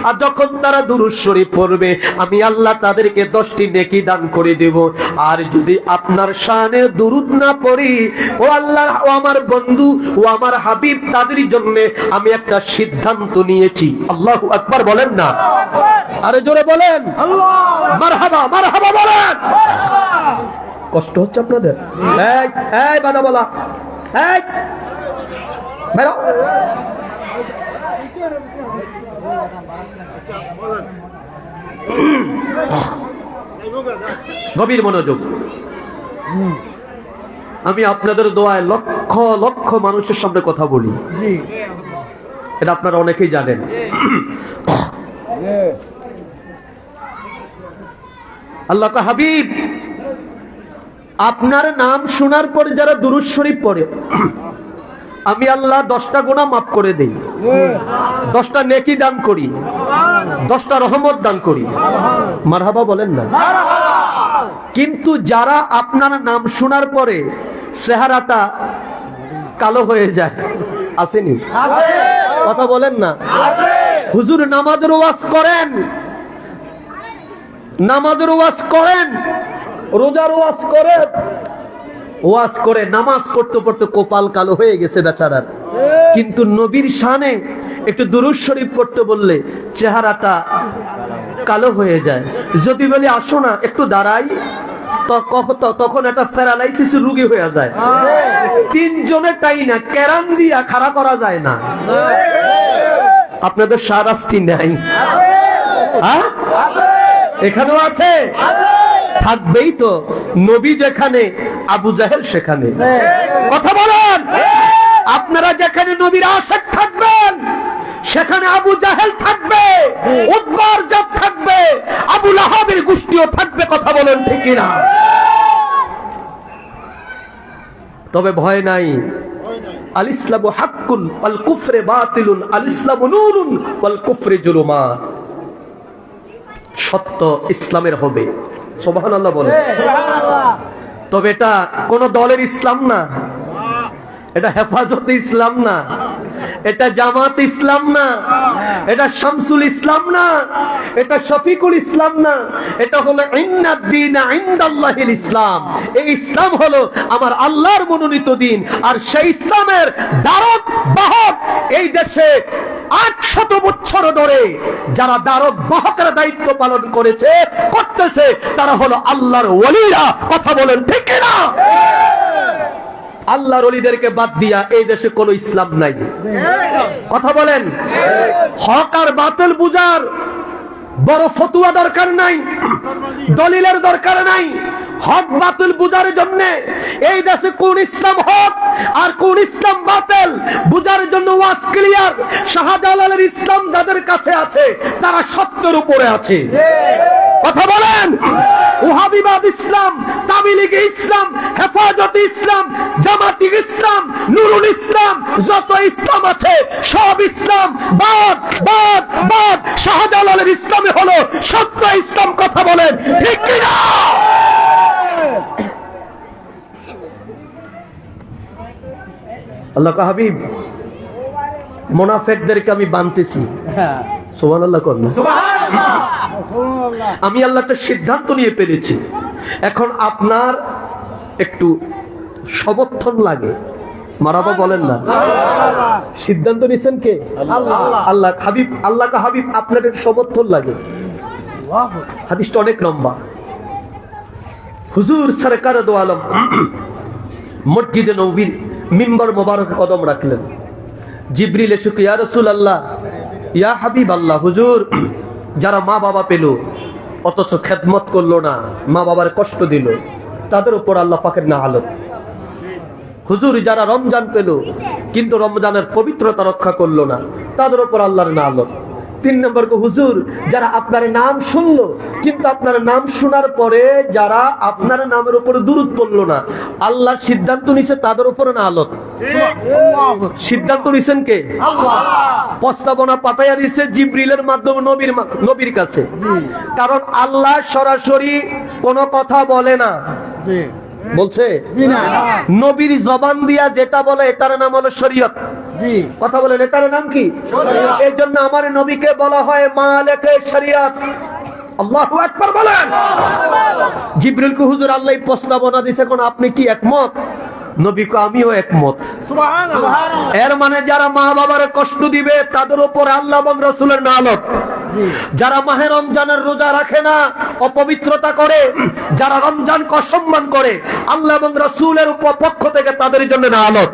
আর যখন তারা দুরূদ শরীফ পড়বে আমি আল্লাহ তাদেরকে 10টি নেকি দান করে দেব। আর যদি আপনার শানে দুরূদ না পড়ি, ও আল্লাহ, ও আমার বন্ধু, ও আমার হাবিব, তাদের জন্য আমি একটা সিদ্ধান্ত নিয়েছি। আল্লাহু আকবার বলেন না, আরে জোরে বলেন মারহাবা, মারহাবা বলেন। কষ্ট হচ্ছে আপনাদের? এই এই বাদা বলা, এই বেরো। গভীর মনোযোগ। আমি আপনাদের দোয়ায় লক্ষ লক্ষ মানুষের সামনে কথা বলি, জি এটা আপনারা অনেকেই জানেন। আল্লাহ কা হাবিব, আপনার নাম শোনার পর যারা দুরূদ শরীফ পড়ে আমি আল্লাহ 10টা গুনাহ মাফ করে দেই, 10টা নেকি দান করি, 10টা রহমত দান করি। মারহাবা বলেন না। কিন্তু যারা আপনার নাম শোনার পরে চেহারাটা কালো হয়ে যায়, আসেনি? কথা বলেন না। হুজুর নামাজের ওয়াজ করেন, নামাজের ওয়াজ করেন, রোজার ওয়াজ করেন, ওয়াজ করে নামাজ পড়তে পড়তে কপাল কালো হয়ে গেছে বেচারার। কিন্তু নবীর শানে একটু দুরূদ শরীফ পড়তে বললে চেহারাটা কালো হয়ে যায়। যদি বলি আসো না একটু দাঁড়াই, তখন একটা প্যারালাইসিস রোগী হয়ে যায়। 3 জনে টাই না কেরান দিয়া খাড়া করা যায় না। আপনাদের শাহরাস্তি নাই? হ্যাঁ, এখানেও আছে, থাকবেই তো। নবী যেখানে আবু জাহেল সেখানে। কথা বলেন। আপনারা যেখানে নবীর আশিক থাকবেন সেখানে আবু জাহেল থাকবে, উতবার জাত থাকবে, আবু লাহাবের গোষ্ঠীও থাকবে। কথা বলেন ঠিক কিনা? তবে ভয় নাই। আল ইসলামু হাক্কুন ওয়াল কুফরু বাতিলুন, আল ইসলামু নূরুন ওয়াল কুফরু জুলুমাত। সত্য ইসলামের হবে, সুবহানাল্লাহ বলেন। তবে এটা কোন দলের ইসলাম না, এটা হেফাজতে ইসলাম না, এটা জামাত ইসলাম না, এটা শামসুল ইসলাম না, এটা শফিকুল ইসলাম না, এটা হলো ইন্নাদ-দীনা ইনদাল্লাহিল ইসলাম। এই ইসলাম হলো আমার আল্লাহর মনোনীত দিন। আর সেই ইসলামের দারক বাহক এই দেশে 800 বছর ধরে যারা দারক বাহকের দায়িত্ব পালন করেছে, করতেছে, তারা হলো আল্লাহর ওলিরা। কথা বলেন ঠিক কিনা? আল্লাহর ওলিদেরকে বাদ দিয়া এই দেশে কোনো ইসলাম নাই। কথা বলেন। হক আর বাতিল বুঝার বড় ফতুয়া দরকার নাই, দলিলের দরকার নাই। হক বাতিল বুঝার জন্য এই দেশে কোন ইসলাম হক আর কোন ইসলাম বাতিল বুঝার জন্য ওয়াজ ক্লিয়ার। শাহজালালের ইসলাম যাদের কাছে আছে তারা সত্যের উপরে আছে। কথা বলেন। ওহাবিবাদ ইসলাম, তাবলীগী ইসলাম, হেফাজতে ইসলাম, জামাতি ইসলাম, নুরুল ইসলাম, যত ইসলাম আছে সব ইসলাম বাদ বাদ বাদ। শাহজালালের ইসলামে হলো সত্য ইসলাম। কথা বলেন ঠিক কিনা? আল্লাহ কা হাবিব, মুনাফিকদেরকে আমি বানতেছি। সুবহানাল্লাহ করুন। আমি আল্লাহ একটা সিদ্ধান্ত নিয়ে ফেলেছি। এখন আপনার একটু সমর্থন লাগে। মারাবা বলেন না। সিদ্ধান্ত নিছেন কে? আল্লাহ। হাবিব, আল্লাহ কা হাবিব, আপনার একটু সমর্থন লাগে। হাদিসটা অনেক লম্বা। হুজুর সরকার দো আলম মসজিদে নববীর মিম্বার মোবারক কদম রাখলেন। জিবরিল এসে ইয়া রাসূলুল্লাহ, ইয়া হাবিব আল্লাহ, হুজুর যারা মা বাবা পেল অথচ খেদমত করলো না, মা বাবার কষ্ট দিল, তাদের উপর আল্লাহ পাকের নাহালত। হুজুর যারা রমজান পেল কিন্তু রমজানের পবিত্রতা রক্ষা করলো না, তাদের উপর আল্লাহর নাহালত। 3 নম্বর কো হুজুর যারা আপনার নাম শুনলো কিন্তু আপনার নাম শোনার পরে যারা আপনার নামের উপরে দুরূদ পড়লো না, আল্লাহর সিদ্ধান্ত নিছে তাদের উপরে না আলত। সিদ্ধান্ত নিছেন কে? আল্লাহ। প্রস্তাবনা পাঠাইয়া দিয়েছে জিবরিলের মাধ্যমে নবীর কাছে, কারণ আল্লাহ সরাসরি কোনো কথা বলে না। বলছে নবীর জবান দিয়া যেটা বলে এটার নাম হলো শরীয়ত। কথা বলেন এটার নাম কি? এই জন্য আমার নবীকে বলা হয় মালিকে শরীয়ত। আল্লাহু আকবার বলেন। জিবরিলকে হুজুর আল্লাহ প্রস্তাবনা দিয়েছে, কোন আপনি কি একমত? নবীকে আমিও একমত। এর মানে যারা মা বাবার কষ্ট দিবে তাদের উপর আল্লাহ এবং রাসূলের নালত। যারা মাহে রমজানের রোজা রাখে না, অপবিত্রতা করে, যারা রমজানকে অসম্মান করে, আল্লাহ এবং রাসূলের পক্ষ থেকে তাদের জন্য নালত।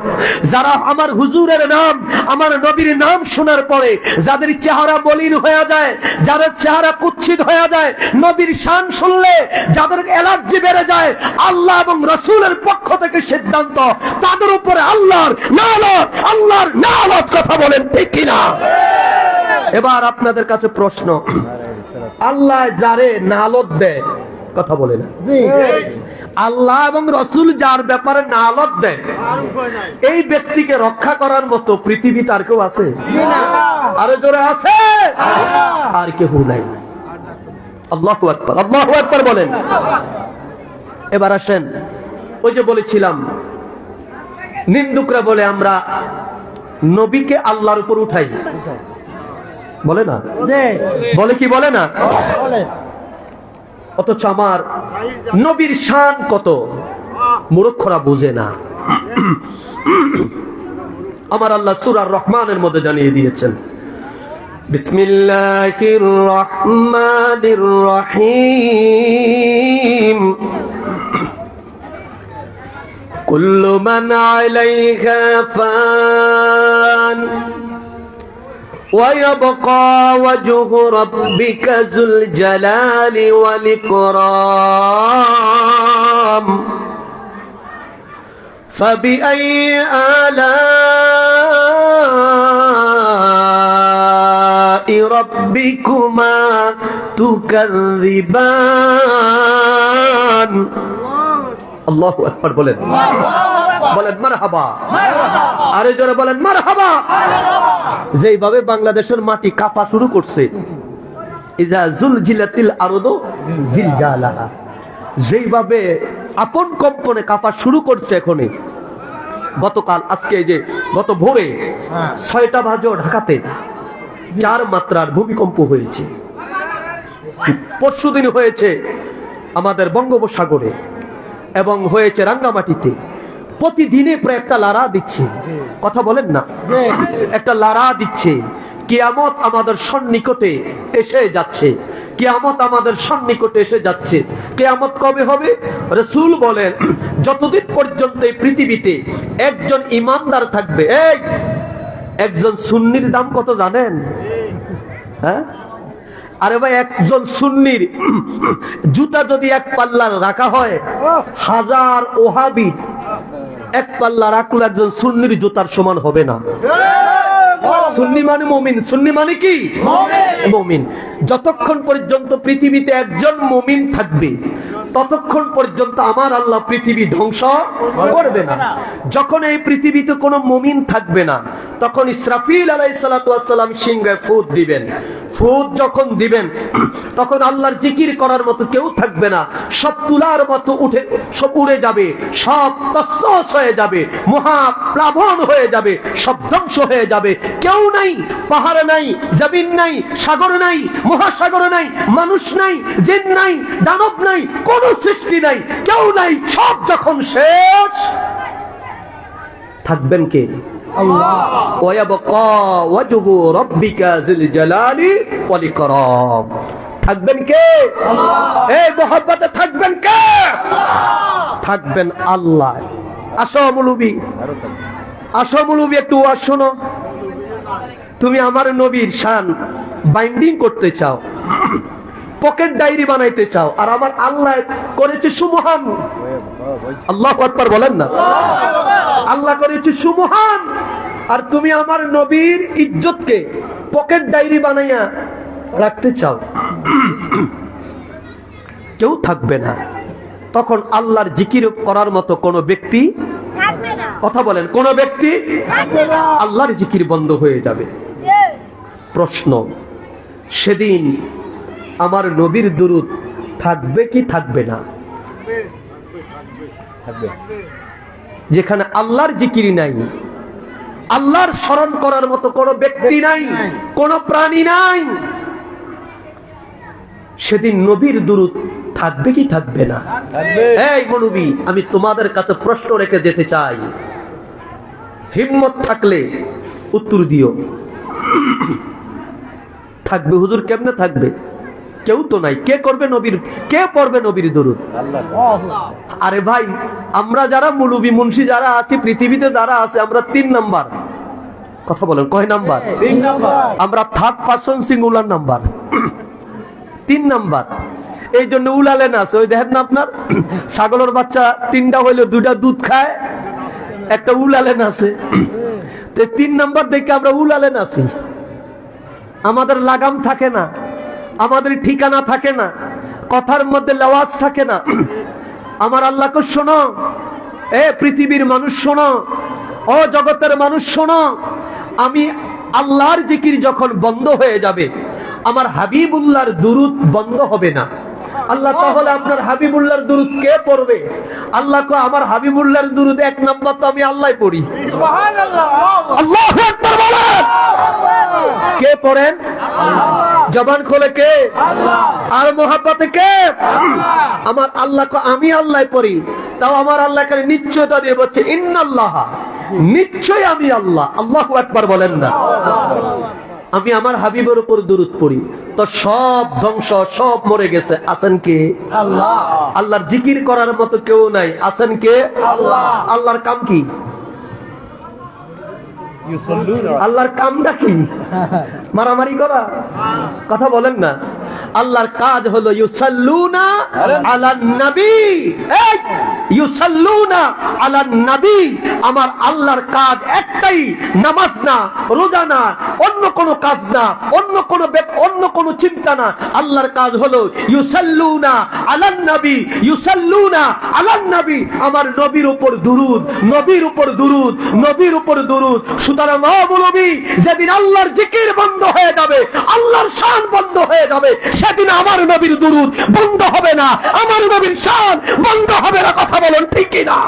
যারা আমার হুজুরের নাম, আমার নবীর নাম শোনার পরে যাদের চেহারা মলিন হয়ে যায়, যাদের চেহারা কুৎসিত হয়ে যায়, নবীর শান শুনলে যাদের অ্যালার্জি বেড়ে যায়, আল্লাহ এবং রাসূলের পক্ষ থেকে সিদ্ধান্ত তাদের উপরে আল্লাহর নালত। কথা বলেন ঠিক কিনা? এবার আপনাদের কাছে প্রশ্ন, আল্লাহ যারে নালত দেয়, কথা বলে না, আল্লাহ এবং রাসূল যার ব্যাপারে নালত দেয়, এই ব্যক্তিকে রক্ষা করার মতো পৃথিবীতে আর কেউ আছে? আরো জোরে আছে? আর কেউ নাই। আল্লাহু আকবার, আল্লাহু আকবার বলেন। এবার আসেন, ওই যে বলেছিলাম নিন্দুকরা বলে আমরা নবীকে আল্লাহর উপর উঠাই, বলে না? বলে কি বলে না? অথচ আমার নবীর শান কত মূর্খরা বোঝে না। আমার আল্লাহ সূরা রহমানের মধ্যে জানিয়ে দিয়েছেন, বিসমিল্লাহির রহমানির রহিম, কুল্লু মান আলাইহা ফান ويبقى وجه ربك ذو الجلال والإكرام فبأي آلاء ربكما تكذبان الله أكبر বলেন, বলেন মারহাবা, আরে জোরে বলেন মারহাবা। যেইভাবে বাংলাদেশের মাটি কাঁপা শুরু করছে, ইজা জুলজিলাতিল আরদু জিলজালাহা, যেইভাবে আপন কম্পনে কাঁপা শুরু করছে এখনই। গতকাল আজকে যে গত ভোরে 6টা বাজে ঢাকাতে 4 মাত্রার ভূমিকম্প হয়েছে। পরশুদিন হয়েছে আমাদের বঙ্গোপসাগরে এবং হয়েছে রাঙ্গামাটিতে। প্রতিদিনে প্রায় একটা লারা দিচ্ছে, কথা বলেন না, একটা লারা দিচ্ছে। কিয়ামত আমাদের সন্নিকটে এসে যাচ্ছে, কিয়ামত আমাদের সন্নিকটে এসে যাচ্ছে। কিয়ামত কবে হবে? রাসূল বলেন, যতদিন পর্যন্ত এই পৃথিবীতে একজন ইমানদার থাকবে। এই একজন সুন্নির দাম কত জানেন? হ্যাঁ, আরে ভাই, একজন সুন্নির জুতা যদি এক পাল্লার রাখা হয়, 1000 ওহাবি এক পাল্লা রাখলে একজন সুন্নির জুতার সমান হবে না। সুন্নি মানে মুমিন। সুন্নি মানে কি? মুমিন। যতক্ষণ পর্যন্ত পৃথিবীতে একজন মুমিন থাকবে ততক্ষণ পর্যন্ত আমার আল্লাহ পৃথিবী ধ্বংস করবে না। যখন এই পৃথিবীতে কোনো মুমিন থাকবে না, তখন ইসরাফিল আলাইহিস সালাতু ওয়াস সালাম সিংহে ফুঁক দিবেন। ফুঁক যখন দিবেন তখন আল্লাহর জিকির করার মতো কেউ থাকবে না। সব তুলার মতো সব উড়ে যাবে, সব তছনছ হয়ে যাবে, মহাপ্লাবন হয়ে যাবে, সব ধ্বংস হয়ে যাবে। কেউ নাই, পাহাড় নাই, জমিন নাই, সাগর নাই, মহাসাগর নাই, মানুষ নাই, জিন নাই, দানব নাই, কোন সৃষ্টি নাই, কেউ নাই। সব যখন শেষ, থাকবেন কে? আল্লাহ। ওয়ায়াবকা ওয়াজহু রাব্বিকা যিল জালালি ওয়াল ইকরাম। থাকবেন কে? আল্লাহ। এই মোহাব্বতে থাকবেন কে? থাকবেন আল্লাহ। আসো মুলুবি, আসো মুলুবি, একটু ওয়াজ শোনো। তুমি আমার নবীর শান বাইন্ডিং করতে চাও, পকেট ডায়েরি বানাইতে চাও, আর আমার আল্লাহ করেছে সুমহান। আল্লাহু আকবার বলেন না। আল্লাহ করেছে সুমহান, আর তুমি আমার নবীর ইজ্জতকে পকেট ডায়েরি বানাইয়া রাখতে চাও, কেউ থাকবে না। তখন আল্লাহর জিকির করার মতো কোন ব্যক্তি, কথা বলেন, কোন ব্যক্তি, আল্লাহর জিকির বন্ধ হয়ে যাবে। প্রশ্ন, সেদিন আমার নবীর দুরূদ থাকবে কি থাকবে না? যেখানে আল্লাহর জিকির নাই, আল্লাহর স্মরণ করার মতো কোন ব্যক্তি নাই, কোন প্রাণী নাই, সেদিন নবীর দুরূদ থাকবে কি থাকবে না? এই মৌলবী, আমি তোমাদের কাছে প্রশ্ন রেখে যেতে চাই, হিম্মত থাকলে উত্তর দিও। থাকবে হুজুর, কেমনে থাকবে? কেউ তো নাই। কে করবে নবীর, কে পড়বে নবীর দুরূদ? আরে ভাই, আমরা যারা মৌলবী মুন্সি যারা আছি, পৃথিবীতে যারা আছে, আমরা 3 নাম্বার। কথা বলেন, কয় নাম্বার? আমরা third person singular number, 3 number. এই জন্য উলালেন আছে, ওই দেখেন না আপনার ছাগলের বাচ্চা 3টা হইলে 2টা দুধ খায়, একটা উলালেন আছে। 3 নাম্বার দেখে আমরা উলালেন আছি। আমাদের লাগাম থাকে না, আমাদের ঠিকানা থাকে না, কথার মধ্যে লেওয়াজ থাকে না। আমার আল্লাহকে শোনো, এ পৃথিবীর মানুষ শোনো, ও জগতের মানুষ শোনো, আমি আল্লাহর জিকির যখন বন্ধ হয়ে যাবে, আমার হাবিবুল্লাহর দুরূদ বন্ধ হবে না। আল্লাহ, তাহলে আপনার হাবিবুল্লাহর দুরূদ কে পড়বে? আল্লাহ কো, আমার হাবিবুল্লাহর দুরূদ 1 নাম্বার তো আমি আল্লাহই পড়ি। আল্লাহু আকবার বলেন। কে পড়েন? জবান খোলে কে? আর মোহাব্বতে কে? আমার আল্লাহ কো, আমি আল্লাহই পড়ি। তাও আমার আল্লাহ এখানে নিশ্চয়তা দিয়ে বলছে, ইন্নাল্লাহ, নিশ্চয় আমি আল্লাহ। আল্লাহু আকবার বলেন না। আমি আমার হাবিবের উপর দুরূদ পড়ি, তো সব ধ্বংস, সব মরে গেছে। আছেন কে? আল্লাহ। আল্লাহর জিকির করার মতো কেউ নাই। আছেন কে? আল্লাহ। আল্লাহর কাম কি? আল্লাহর কামটা কি? মারামারি করা? কথা বলেন না। আল্লাহর কাজ হলো ইউসাল্লুনা আলান নবী। এই ইউসাল্লুনা আলান নবী, আমার আল্লাহর কাজ একটাই, নামাজ না, রোজা না, অন্য কোনো কাজ না, অন্য কোনো চিন্তা না। আল্লাহর কাজ হলো ইউসাল্লুনা আলান নবী, ইউসাল্লুনা আলান নবী, আমার নবীর উপর দুরূদ, নবীর উপর দুরূদ, নবীর উপর দুরূদ। সুতরাং নবী, যেদিন আল্লাহর জিকির বন্ধ হয়ে যাবে, আল্লাহর শান বন্ধ হয়ে যাবে, সেদিন আমার নবীর দুরূদ বন্ধ হবে না, আমার নবীর শান বন্ধ হবে না। কথা বলেন ঠিক কি না?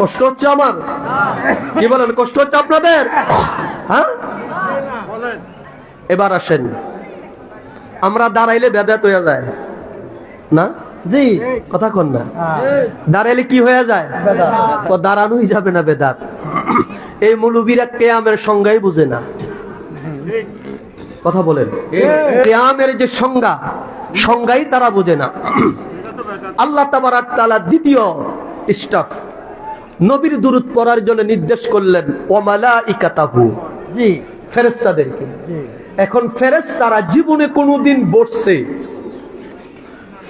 কষ্ট হচ্ছে আমার? কি বলেন, কষ্ট হচ্ছে আপনাদের? হ্যাঁ, এবার আসেন, আমরা দাঁড়াইলে বেদাত হয়ে যায় না? জি, কথা কন না। দাঁড়াইলে কি হয়ে যায়? তো দাঁড়ানোই যাবে না, বেদাত। এই মৌলবীরা কিয়ামের সংজ্ঞাই বুঝে না। কথা বলেন, কিয়ামের যে সংজ্ঞাই তারা বুঝে না। আল্লাহ তাবারাক তাআলা দ্বিতীয় স্টাফ নবীর দুরূদ পড়ার জন্য নির্দেশ করলেন, ওয়া মালাইকাতাহু, জি, ফেরেশতাদেরকে। এখন ফেরেশতারা জীবনে কোনোদিন বসছে,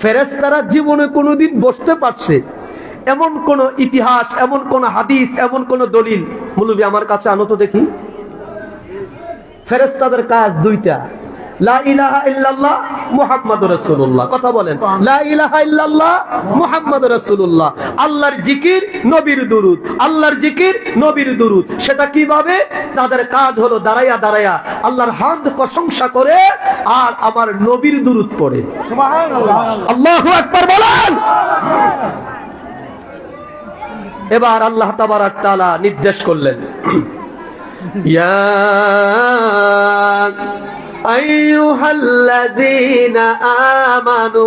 ফেরেশতারা জীবনে কোনোদিন বসতে পারছে এমন কোন ইতিহাস, এমন কোন হাদিস, এমন কোন দলিল মৌলবী আমার কাছে আনো তো দেখি। ফেরেশতাদের কাজ 2টা, লা ইলাহা ইল্লাল্লাহ মুহাম্মাদুর রাসূলুল্লাহ। কথা বলেন, লা ইলাহা ইল্লাল্লাহ মুহাম্মাদুর রাসূলুল্লাহ। আল্লাহর জিকির, নবীর দুরূদ, আল্লাহর জিকির, নবীর দুরূদ। সেটা কিভাবে? তাদের কাজ হলো দাঁড়াইয়া দাঁড়াইয়া আল্লাহর হামদ প্রশংসা করে আর আমার নবীর দুরূদ পড়ে। সুবহানাল্লাহ, আল্লাহু আকবার বলেন। এবার আল্লাহ তাবারাক তাআলা নির্দেশ করলেন, ইয়া আইয়ুহাল্লাযীনা আমানু।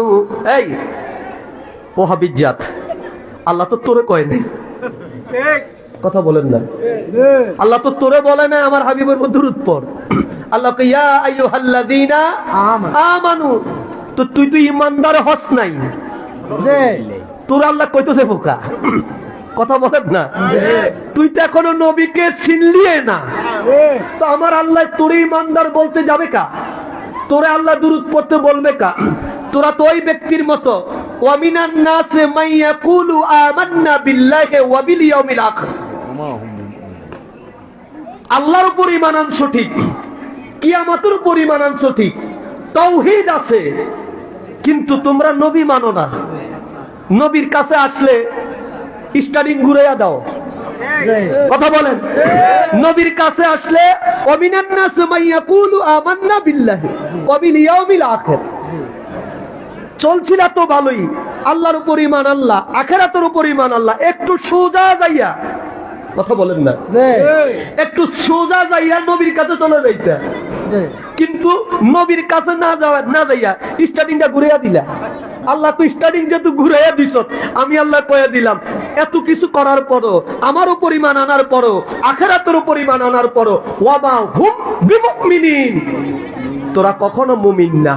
এই ওহাবিজ্জাত, আল্লাহ তো তোরে কয় নাই, কথা বলেন না। আল্লাহ তো তোরে বলে না আমার হাবিবের উপর দুরূদ পড়। আল্লাহ কয় ইয়া আইয়ুহাল্লাযীনা আমানু, তো তুই তো ঈমানদার হস নাই, জি তোর আল্লাহ কইতেছে বোকা। কথা বলেন না, তুই তো এখনো নবীকে চিনলিয়ে না, তো আমার আল্লাহ তোরে ঈমানদার বলতে যাবে কা? তোরে আল্লাহ দুরূদ পড়তে বলবে কা? তোরা তো ওই ব্যক্তির মতো ওয়া মিনান নাসি মান ইয়াকুলু আমান্না বিল্লাহি ওয়া বিল ইয়াউমিল আখির, আল্লাহর উপর ঈমান আনছো ঠিক, কিয়ামতের উপর ঈমান আনছো ঠিক, তাওহীদ আছে, কিন্তু তোমরা নবী মানো না। নবীর কাছে আসলে স্টারিং ঘুরাইয়া দাও। কথা বলেন, নবীর কাছে আসলে ওয়া মিনান নাসি মান ইয়াকুলু আমান্না বিল্লাহি ওয়া বিল ইয়াউমিল আখির, চলছিল তো ভালোই, আল্লাহর উপর ঈমান আল্লাহ, আখিরাতের উপর ঈমান আল্লাহ, একটু সোজা যাইয়া, কথা বলেন না, একটু সোজা যাইয়া নবীর কাছে চলে যাইতা, কিন্তু নবীর কাছে না যাইয়া স্টার্টিংটা ঘুরাইয়া দিলা। আল্লাহ তো স্টার্টিং যেহেতু ঘুরাইয়া দিছ, আমি আল্লাহ কইয়া দিলাম এত কিছু করার পরও, আমার উপর ঈমান আনার পরও, আখিরাতের উপর ঈমান আনার পরও ওয়া মা হুম বিমুমিনিন, তোরা কখনো মুমিন না।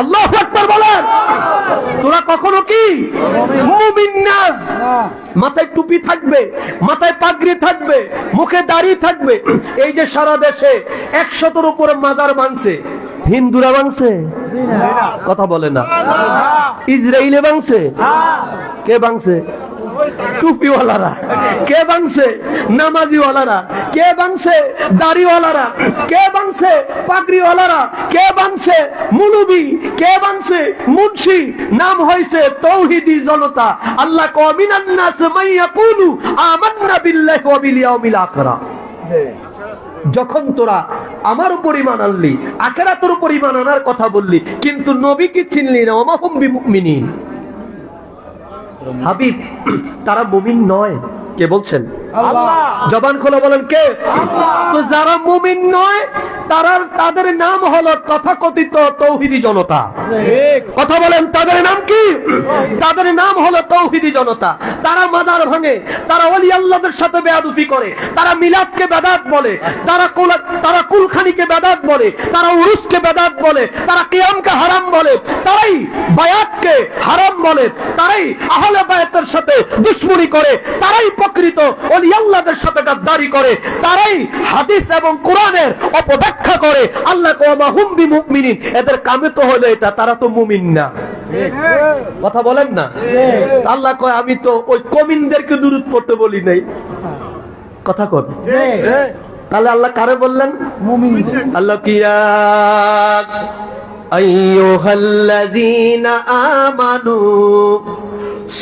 আল্লাহু আকবার বলেন, তোরা কখনো কি মুমিন না। মাথায় টুপি থাকবে, মাথায় পাগড়ি থাকবে, মুখে দাড়ি থাকবে। এই যে সারা দেশে 100-এর উপরে মাজার ভাঙছে, হিন্দুরা ভাঙছে? কথা বলে না। ইসরায়েলে ভাঙছে? কে ভাঙছে? টুপিওয়ালারা। কে ভাঙছে? নামাজিওয়ালারা। কে ভাঙছে? দাড়িওয়ালারা। কে ভাঙছে? পাগড়িওয়ালারা। কে ভাঙছে? মুলুবি। কে ভাঙছে? মুন্সি। নাম হয়েছে তৌহিদি জনতা। আল্লাহ কয় মিনান নাস মান ইয়াকুলু আমান্না বিল্লাহি ওয়া বিল ইয়াউমিল আখির। যখন তোরা আমার উপর ঈমান আনলি, আখিরাতের উপর ঈমান আনার কথা বললি, কিন্তু নবীকে চিনলি না, ওয়া মা হুম বিমুমিনিন। হাবিব তারা মুমিন নয়। কে বলছেন? আল্লাহ। জবান খোলা বলেন কে? আল্লাহ। তো যারা মুমিন নয় তাদের নাম হলো তথাকথিত তৌহিদি জনতা। কথা বলেন, তাদের নাম কি? তাদের নাম হলো তৌহিদি জনতা। তারা মাজার ভাঙে, তারা ওলি আল্লাহদের সাথে বেয়াদবি করে, তারা মিলাদকে বেদাত বলে, তারা কুলখানিকে বেদাত বলে, তারা উরুসকে বেদাত বলে, তারা কিয়ামকে হারাম বলে, তারাই বায়াতকে হারাম বলে, তারাই আহলে বায়াতের সাথে দুশমনি করে, তারাই প্রকৃত ওলি আল্লাহদের সাথে গাদ্দারি করে, তারাই হাদিস এবং কোরআনের অপব্যাখ্যা করে। আল্লাহ কয় মা হুম বিমুমিনিন, এদের কামে তো হলো এটা, তারা তো মুমিন না। কথা বলেন না। আল্লাহ কয় আমি তো ওই কমিনদেরকে দুরূদ পড়তে বলি নাই। কথা কর। তাহলে আল্লাহ কারে বললেন? মুমিন। আল্লাহ কিয়া আইয়ুহাল্লাযীনা আমানু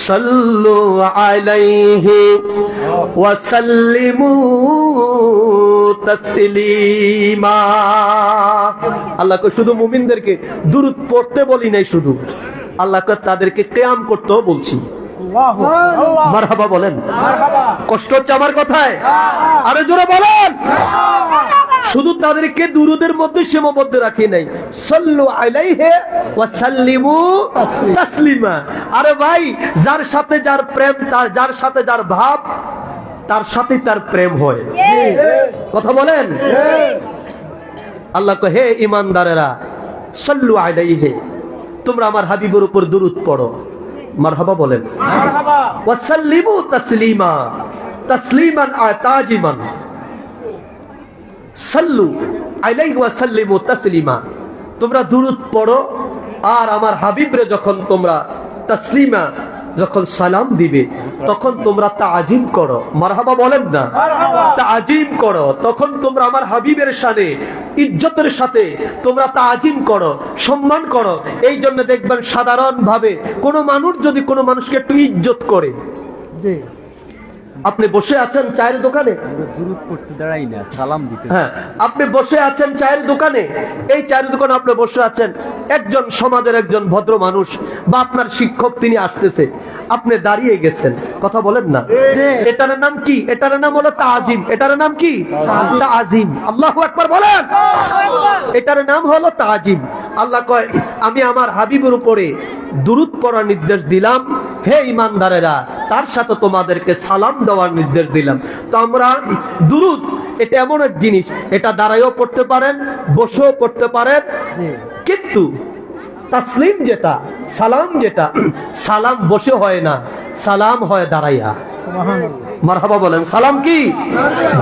সাল্লু আলাইহি ওয়া সাল্লিমু তাসলিমা। আল্লাহ কয় শুধু মুমিনদেরকে দুরূদ পড়তে বলি নাই, শুধু আল্লাহ কয় তাদেরকে কিয়াম করতেও বলছি। মারহাবা বলেন। কষ্ট হচ্ছে আমার কথায়? আরে জোরে বলেন। শুধু তাদেরকে দুরুদের মধ্যে সীমাবদ্ধ রাখি নাই, সাল্লু আলাইহি ওয়া সাল্লিমু তাসলিমা। আরে ভাই, যার সাথে যার প্রেম, যার সাথে যার ভাব, তার সাথে তার প্রেম হয়। কথা বলেন। আল্লাহ কয় হে ঈমানদারেরা, সাল্লু আলাইহি, তোমরা আমার হাবিবের উপর দুরূদ পড়ো। মারহাবা বলেন। মারহাবা। ওয়া সাল্লিমু তাসলিমা, তাসলিমান তাজিমান। সাল্লু আলাইহি ওয়া সাল্লিমু তাসলিমা, তোমরা দুরূদ পড়ো, আর আমার হাবিবরে যখন তোমরা তাসলিমা, যখন সালাম দিবে, তখন তোমরা তাজিম করো। মারহাবা বলেন না। তাজিম করো, তখন তোমরা আমার হাবিবের শানে ইজ্জতের সাথে তোমরা তাজিম করো, সম্মান করো। এই জন্য দেখবেন সাধারণ ভাবে কোনো মানুষ যদি কোনো মানুষকে একটু ইজ্জত করে, আপনি বসে আছেন চায়ের দোকানে, দুরূদ পড়তে দাঁড়াই না, সালাম দিতে। হ্যাঁ, আপনি বসে আছেন চায়ের দোকানে, এই চায়ের দোকানে আপনি বসে আছেন, একজন সমাজের একজন ভদ্র মানুষ বা আপনার শিক্ষক তিনি আসতেছে, আপনি দাঁড়িয়ে গেছেন। কথা বলেন না। এটার নাম কি? এটার নাম হলো তাজিম। এটার নাম কি? তাজিম। আল্লাহু আকবার বলেন। এটার নাম হলো তাজিম। আল্লাহ কয় আমি আমার হাবিবের উপরে দুরূদ পড়ার নির্দেশ দিলাম। হে ঈমানদারেরা, তার সাথে তোমাদেরকে সালাম দেওয়ার নির্দেশ দিলাম। তো আমরা দুরুদ এটা এমন এক জিনিস, এটা দাঁড়ায়ও পড়তে পারেন, বসেও পড়তে পারেন, কিন্তু তাসলিম যেটা, সালাম যেটা, সালাম বসে হয় না, সালাম হয় দাঁড়াইয়া। মারহাবা বলেন, সালাম কি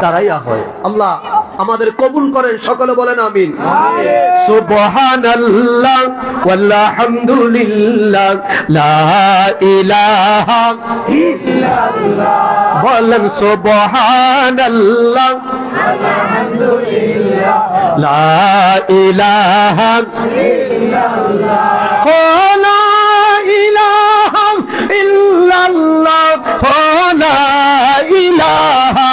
দাঁড়াইয়া হয়। আল্লাহ আমাদের কবুল করেন, সকলে বলেন আমিন। সুবহানাল্লাহ ওয়ালহামদুলিল্লাহ লা ইলাহা ইল্লাল্লাহ, বলেন সুবহানাল্লাহ ওয়ালহামদুলিল্লাহ লা ইলাহা ইল্লাল্লাহ, লা ইলাহা ইল্লাল্লাহ, লা ইলাহা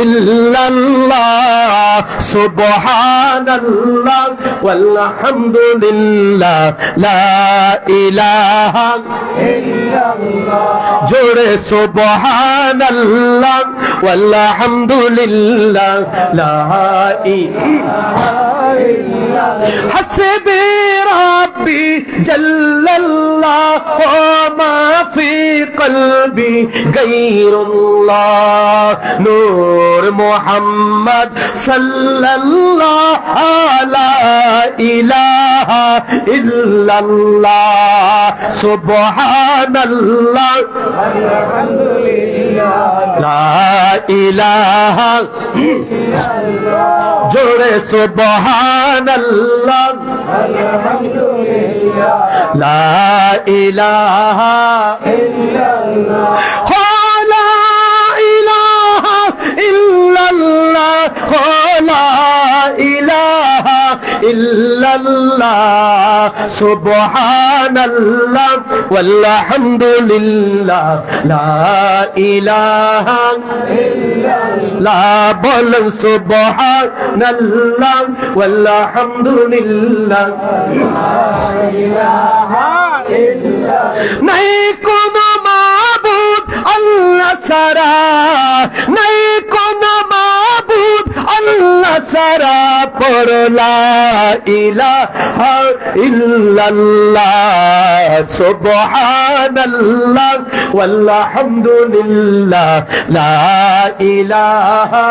ইল্লাল্লাহ, সুবহানাল্লাহ ওয়ালহামদুলিল্লাহ লা ইলাহা ইল্লাল্লাহ, জোরে সুবহানাল্লাহ ওয়ালহামদুলিল্লাহ লা ইলাহা ইল্লাল্লাহ, হাসবি রাব্বি জাল্লাল্লাহ ওয়া মা ফি কলবি গায়রুল্লাহ, নূর মুহাম্মদ সাল্লাল্লাহু লা ইলাহা ইল্লাল্লাহ, সুবহানাল্লাহ আলহামদুলিল্লাহ লা ইলাহা ইল্লাল্লাহ, জোরে সুবহানাল্লাহ আলহামদুলিল্লাহ লা ইলাহা ইল্লাল্লাহ, লা ইলাহা ইল্লাল্লাহ, লা ইলাহা ইল্লাল্লাহ, সুবহানাল্লাহ ওয়ালহামদুলিল্লাহ লা ইলাহা ইল্লাল্লাহ, বলেন সুবহানাল্লাহ ওয়ালহামদুলিল্লাহ লা ইলাহা ইল্লাল্লাহ, নাই কোন মাবুদ আল্লাহ ছাড়া, নাই কোন মাবুদ আল্লাহ ছাড়া, পড় লা ইলাহা ইল্লাল্লাহ, সুবহানাল্লাহ ওয়ালহামদুলিল্লাহ লা ইলাহা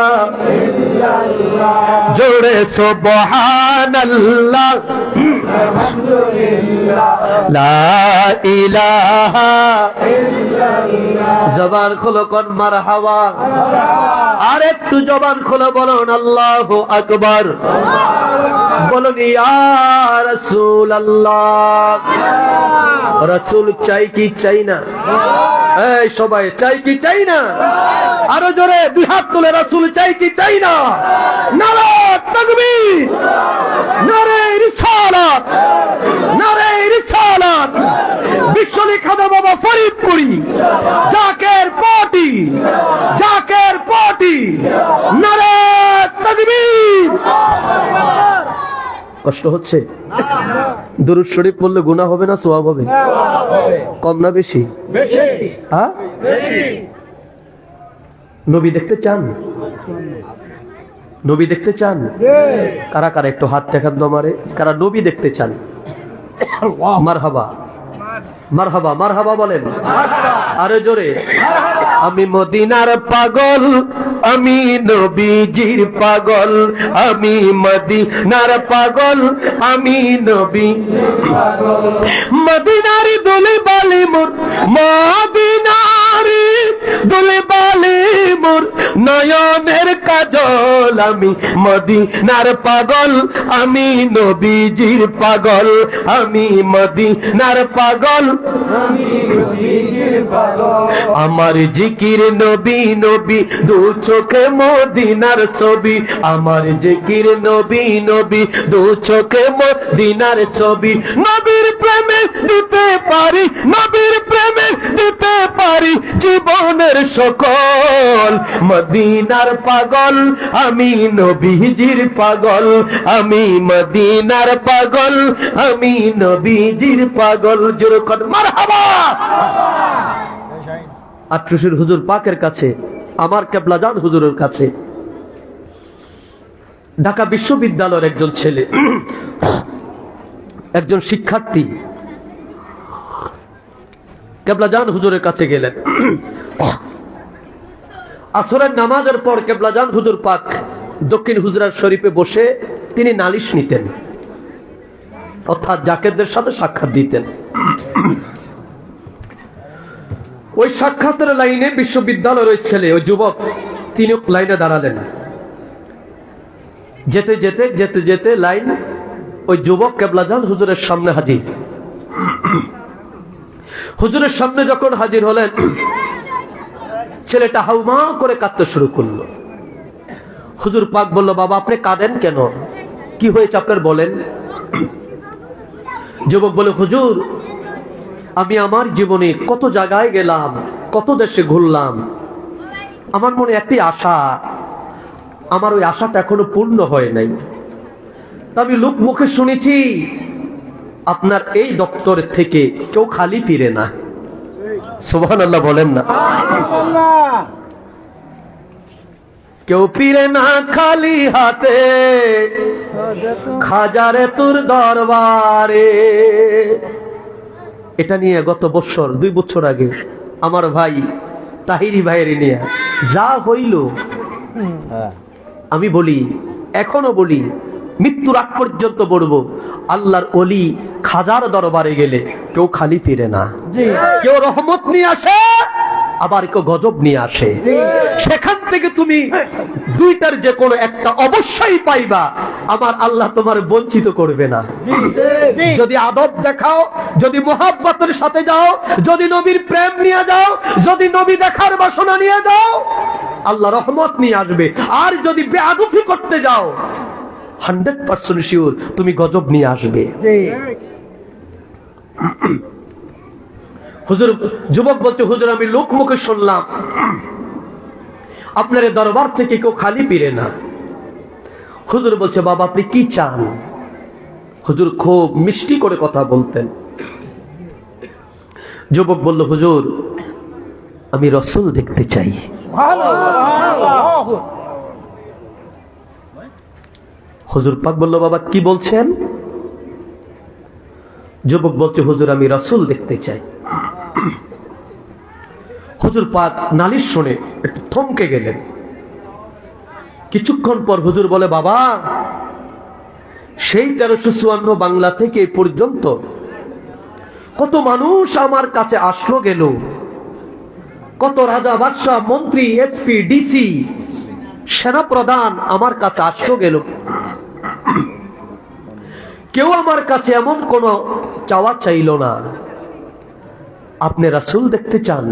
ইল্লাল্লাহ, জোরে সুবহানাল্লাহ আলহামদুলিল্লাহ লা ইলাহা ইল্লাল্লাহ, জবান খুলো কোন মারহাবা, আর একটু জবান খুলো বলুন আল্লাহু আকবার, বলুন ইয়া রাসূলুল্লাহ। রাসূল চাই কি চাই না? এই সবাই চাই কি চাই না? আরো জোরে দুই হাত তুলে রাসূল চাই কি চাই না? নারে তাকবীর, নারে রিসালাত, নারে রিসালাত। বিশ্বনী খাদা বাবা ফরিদপুরি, জাকের পার্টি, জাকের পার্টি, নারে তাকবীর। কষ্ট হচ্ছে? দুরূদ শরীফ পড়লে গুনাহ হবে না সওয়াব হবে? কম না বেশি? বেশি। হ্যাঁ বেশি। নবী দেখতে চান? নবী দেখতে চান? কারা কারা একটু হাত দেখান তো আমারে, কারা নবী দেখতে চান? মারহাবা, মারহাবা, মারহাবা বলেন আরে জোরে। আমি মদিনার পাগল, আমি নবীজির পাগল, আমি মদিনার পাগল, আমি নবী পাগল, মদিনারি দুলে বালি মোর, মদিনারি দুলে বালি মোর, নয়নের কাজল, আমি মদিনার পাগল, আমি নবীজির পাগল, আমি মদিনার পাগল, আমি নবীজির পাগল, আমার জিকির নবী নবী, দু চোখে মদিনার ছবি, আমার জিকির নবী নবী, দু চোখে মদিনার ছবি, নবীর প্রেমে দিতে পারি, নবীর প্রেমে দিতে পারি জীবনের সকল, মদিনার পাগল, আমি নবীজির পাগল, আমি মদিনার পাগল, আমি নবীজির পাগল। জোরে কর মারহাবা। আট্রসির হুজুর পাকের কাছে, আমার কেবলাজান হুজুরের কাছে, ঢাকা বিশ্ববিদ্যালয়ের একজন ছেলে, একজন শিক্ষার্থী কেবলাজান হুজুরের কাছে গেলেন। আসরের নামাজের পর কেবলাজান হুজুর পাক দক্ষিণ হুজরার শরীফে বসে তিনি নালিশ নিতেন, অর্থাৎ জাকেরদের সাথে সাক্ষাৎ দিতেন। ওই সাক্ষাতের লাইনে বিশ্ববিদ্যালয়ের ওই ছেলে, ওই যুবক, তিনি লাইনে দাঁড়ালেন। যেতে যেতে যেতে যেতে লাইন ওই যুবক কেবলাজান হুজুরের সামনে হাজির। হুজুরের সামনে যখন হাজির হলেন, ছেলেটা হাউমা করে কাঁদতে শুরু করলো। হুজুর পাক বলল, বাবা আপনি কাঁদেন কেন, কি হয়েছে আপনার বলেন। যুবক বলে, হুজুর আমি আমার জীবনে কত জায়গায় গেলাম, কত দেশে ঘুরলাম, আমার মনে একটি আশা, আমার ওই আশাটা এখনো পূর্ণ হয় নাই। তা আমি লোক মুখে শুনেছি আপনার এই দপ্তর থেকে কেউ খালি ফিরে না। সুবহানাল্লাহ বলেন না। কেউ ফিরে না খালি হাতে, খাজারে তোর দরবারে। এটা নিয়ে গত বছর 2 বছর আগে আমার ভাই তাহিরি ভাইয়ের নিয়ে যা হইল, আমি বলি, এখনো বলি, মৃত্যুর আগ পর্যন্ত বলবো, আল্লাহর ওলি খাজার দরবারে গেলে কেউ খালি ফিরে না। কেউ রহমত নিয়ে আসে, আবার কেউ গজব নিয়ে আসে। সেখান থেকে তুমি দুইটার যে কোনো একটা অবশ্যই পাইবা। আমার আল্লাহ তোমার বঞ্চিত করবে না। যদি আদব দেখাও, যদি মোহাব্বতের সাথে যাও, যদি নবীর প্রেম নিয়ে যাও, যদি নবী দেখার বাসনা নিয়ে যাও, আল্লাহ রহমত নিয়ে আসবে। আর যদি বেয়াদুফি করতে যাও, 100% শিওর তুমি গজব নিয়ে আসবে। হুজুর, যুবক বলছে, হুজুর আমি লোক মুখে শুনলাম আপনার দরবার থেকে কেউ খালি ফিরে না। হুজুর বলছে, বাবা আপনি কি চান। হুজুর খুব মিষ্টি করে কথা বলতেন। যুবক বলল, হুজুর আমি রাসূল দেখতে চাই। হুজুর পাক বলল, বাবা কি বলছেন। যুবক বলছে, হুজুর আমি রাসূল দেখতে চাই। হুজুর পাক নালিশ শুনে একটু থমকে গেলেন। কিছুক্ষণ পর হুজুর বলে, বাবা সেই 1354 বাংলা থেকে এই পর্যন্ত কত মানুষ আমার কাছে আসলো গেল, কত রাজা বাদশাহ মন্ত্রী এসপি ডিসি সেনাপ্রধান আমার কাছে আসলো গেল, কেউ আমার কাছে এমন কোন চাওয়া চাইল না। আপনি রাসূল দেখতে চান।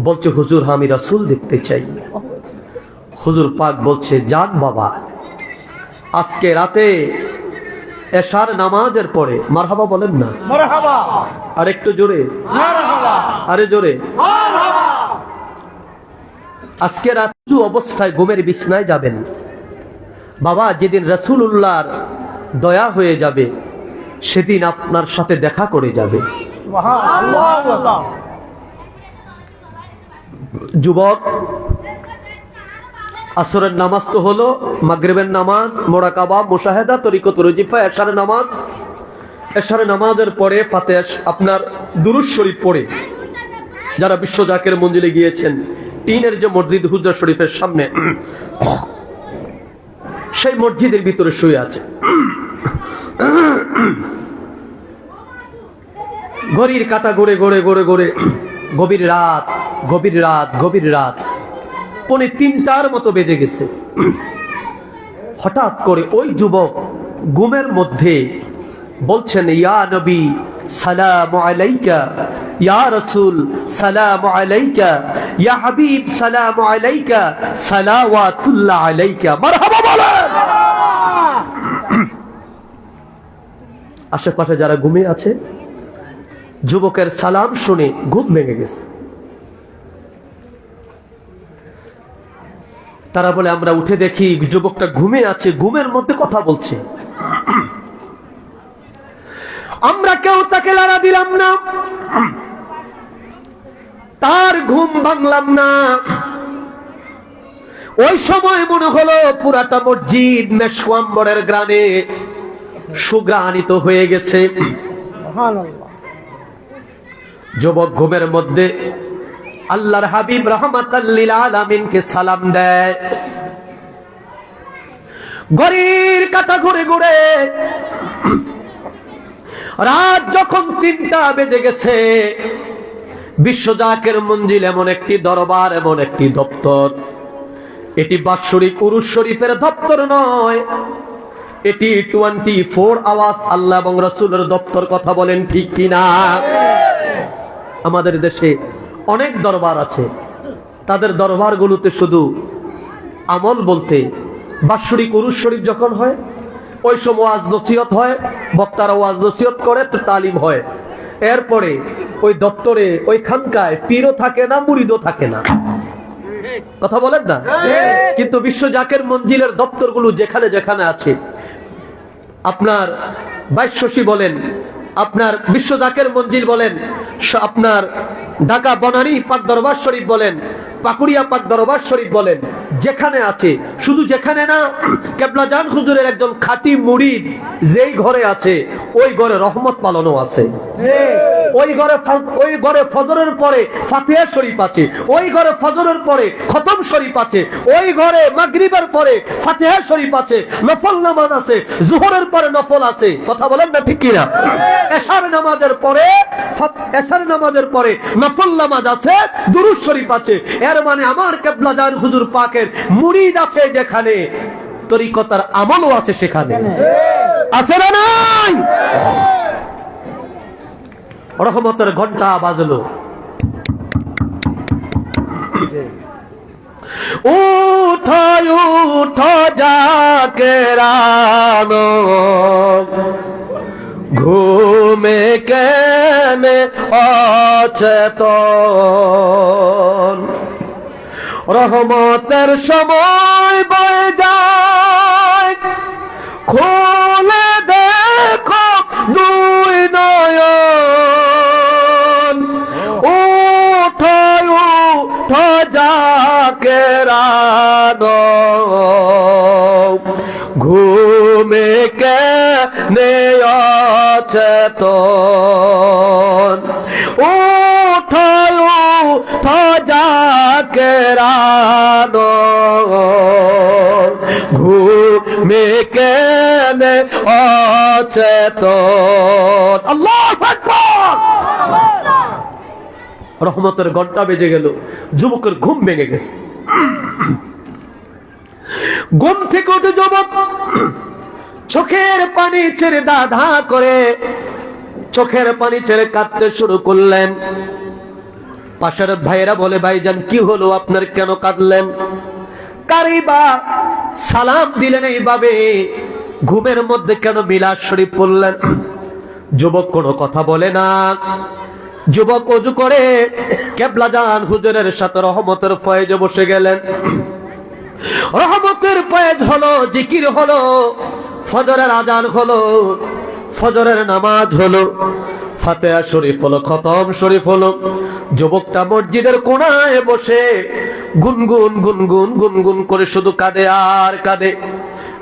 বলছে, হুজুর আমি রাসূল দেখতে চাই। হুজুর পাক বলছে, যাক বাবা, আজকে রাতে এশার নামাজের পরে, মারহাবা বলেন না, মারহাবা, আর একটু জোরে, মারহাবা, আরে জোরে, মারহাবা। আজকে রাতে অবস্থায় ঘুমের বিছনায় যাবেন বাবা। যেদিন রাসূলুল্লাহর দয়া হয়ে যাবে, সেদিন আপনার সাথে দেখা করে যাবে। যুবক, আসরের নামাজ তো হলো, মাগরিবের নামাজ, মোরাকাবা, মুশাহেদা, তরিকতুর ওজিফা, এশারের নামাজ। এশারের নামাজের পরে ফাতিহা, আপনার দুরূদ শরীফ পড়ে, যারা বিশ্ব জাকের মঞ্জিলে গিয়েছেন, টিনের যে মসজিদ হুজরা শরীফের সামনে, সেই মসজিদের ভিতরে শুয়ে আছে। ঘড়ির কাঁটা ঘুরে ঘুরে ঘুরে ঘুরে গভীর রাত, গভীর রাত, গভীর রাত, 3:45 মতো বেজে গেছে। হঠাৎ করে ওই যুবক ঘুমের মধ্যে বলছেন, ইয়া নবী সালামু আলাইকা, ইয়া রাসূল সালামু আলাইকা, ইয়া হাবিব সালামু আলাইকা, সালাওয়াতুল্লাহ আলাইকা। মারহাবা বলেন। আশেপাশে যারা ঘুমিয়ে আছে, যুবকের সালাম শুনে ঘুম ভেঙে গেছে। তারা বলে, আমরা উঠে দেখি যুবকটা ঘুমে আছে, ঘুমের মধ্যে কথা বলছে। আমরা কেউ তাকে লাড়া দিলাম না, তার ঘুম ভাঙলাম না। ওই সময় মনে হলো পুরাটা মসজিদ মেশক আম্বরের গ্রানে সুগ্রানিত হয়ে গেছে। যুবক ঘুমের মধ্যে আল্লাহর হাবিব রাহমাতাল লিল আলামিনকে সালাম দেয়। ঘড়ির কাঁটা ঘুরে ঘুরে রাত যখন 3টা বেজে গেছে, বিশ্বজাকের মঞ্জিল এমন একটি দরবার, এমন একটি দপ্তর, এটি বাৎসরিক উরুস শরীফের দপ্তর নয়, এটি 24 আওয়াজ আল্লাহ এবং রাসূলের দপ্তর। কথা বলেন ঠিক কিনা? আমাদের দেশে অনেক দরবার আছে, তাদের দরবারগুলোতে শুধু আমল বলতে বাৎসরিক উরুস শরীফ যখন হয় ওই সময় ওয়াজ নসিহত হয়, বক্তারা ওয়াজ নসিহত করে, তো তালিম হয়। এরপরে ওই দপ্তরে ওই খানকায় পীরও থাকে না, মুরিদও থাকে না। কথা বলেন না? কিন্তু বিশ্ব জাকের মঞ্জিলের দপ্তরগুলো যেখানে যেখানে আছে, আপনার বাইশশী বলেন, আপনার বিশ্ব জাকের মঞ্জিল বলেন, আপনার ঢাকা বনানী পাক দরবার শরীফ বলেন, পাকুড়িয়া পাক দরবার শরীফ বলেন, যেখানে আছে, শুধু যেখানে না, কেবলাজান হুজুরের একজন খাঁটি মুরিদ যেই ঘরে আছে ওই ঘরে রহমত পালনও আছে। ওই ঘরে ফজরের পরে ফাতিহা শরীফ আছে, ওই ঘরে ফজরের পরে খতম শরীফ আছে, ওই ঘরে মাগরিবের পরে ফাতিহা শরীফ আছে, নফল নামাজ আছে, যোহরের পরে নফল আছে। কথা বলেন না ঠিক কিনা? এশার নামাজের পরে নফল নামাজ আছে, দুরূদ শরীফ আছে। এর মানে আমার কেবলাজান হুজুর পাকের মুরিদ আছে যেখানে, তরিকতার আমলও আছে সেখানে। আছে না নাই? রহমতের ঘন্টা বাজলো। উঠায় উঠো জাকেরানো, ঘুমে কেনে অচেতন, রহমতের সময় বয়ে যায়, খোলে দেখো দুই নয়ন, উঠায় উঠো জাকেরানো, ঘুমে কেনে অচেতন, উঠায় উঠো জাকেরানো, ঘুমে কেনে অচেতন। আল্লাহু আকবার। রহমতের ঘন্টা বেজে গেল, যুবকের ঘুম ভেঙে গেছে। ঘুম থেকে উঠে যুবক চোখের পানি ছেড়ে দাধা করে চোখের পানি ছেড়ে কাঁদতে শুরু করলেন। পাশের ভাইয়েরা বলে, ভাইজান কি হলো আপনার, কেন কাঁদলেন? কারিবা সালাম দিলেন এইভাবে, ঘুমের মধ্যে কেন মিলাদ শরীফ পড়লেন? যুবক কোনো কথা বলে না। যুবক ওযু করে কেবলাজান হুজুরের সাথে রহমতের ফয়েজে বসে গেলেন। রহমতের ফয়েজ হলো, জিকির হলো, ফজরের আজান হলো, ফজরের নামাজ হলো, ফাতিহা শরীফ হলো, খতম শরীফ হলো। যুবকটা মসজিদের কোণায় বসে গুনগুন গুনগুন গুনগুন করে শুধু কাঁদে আর কাঁদে।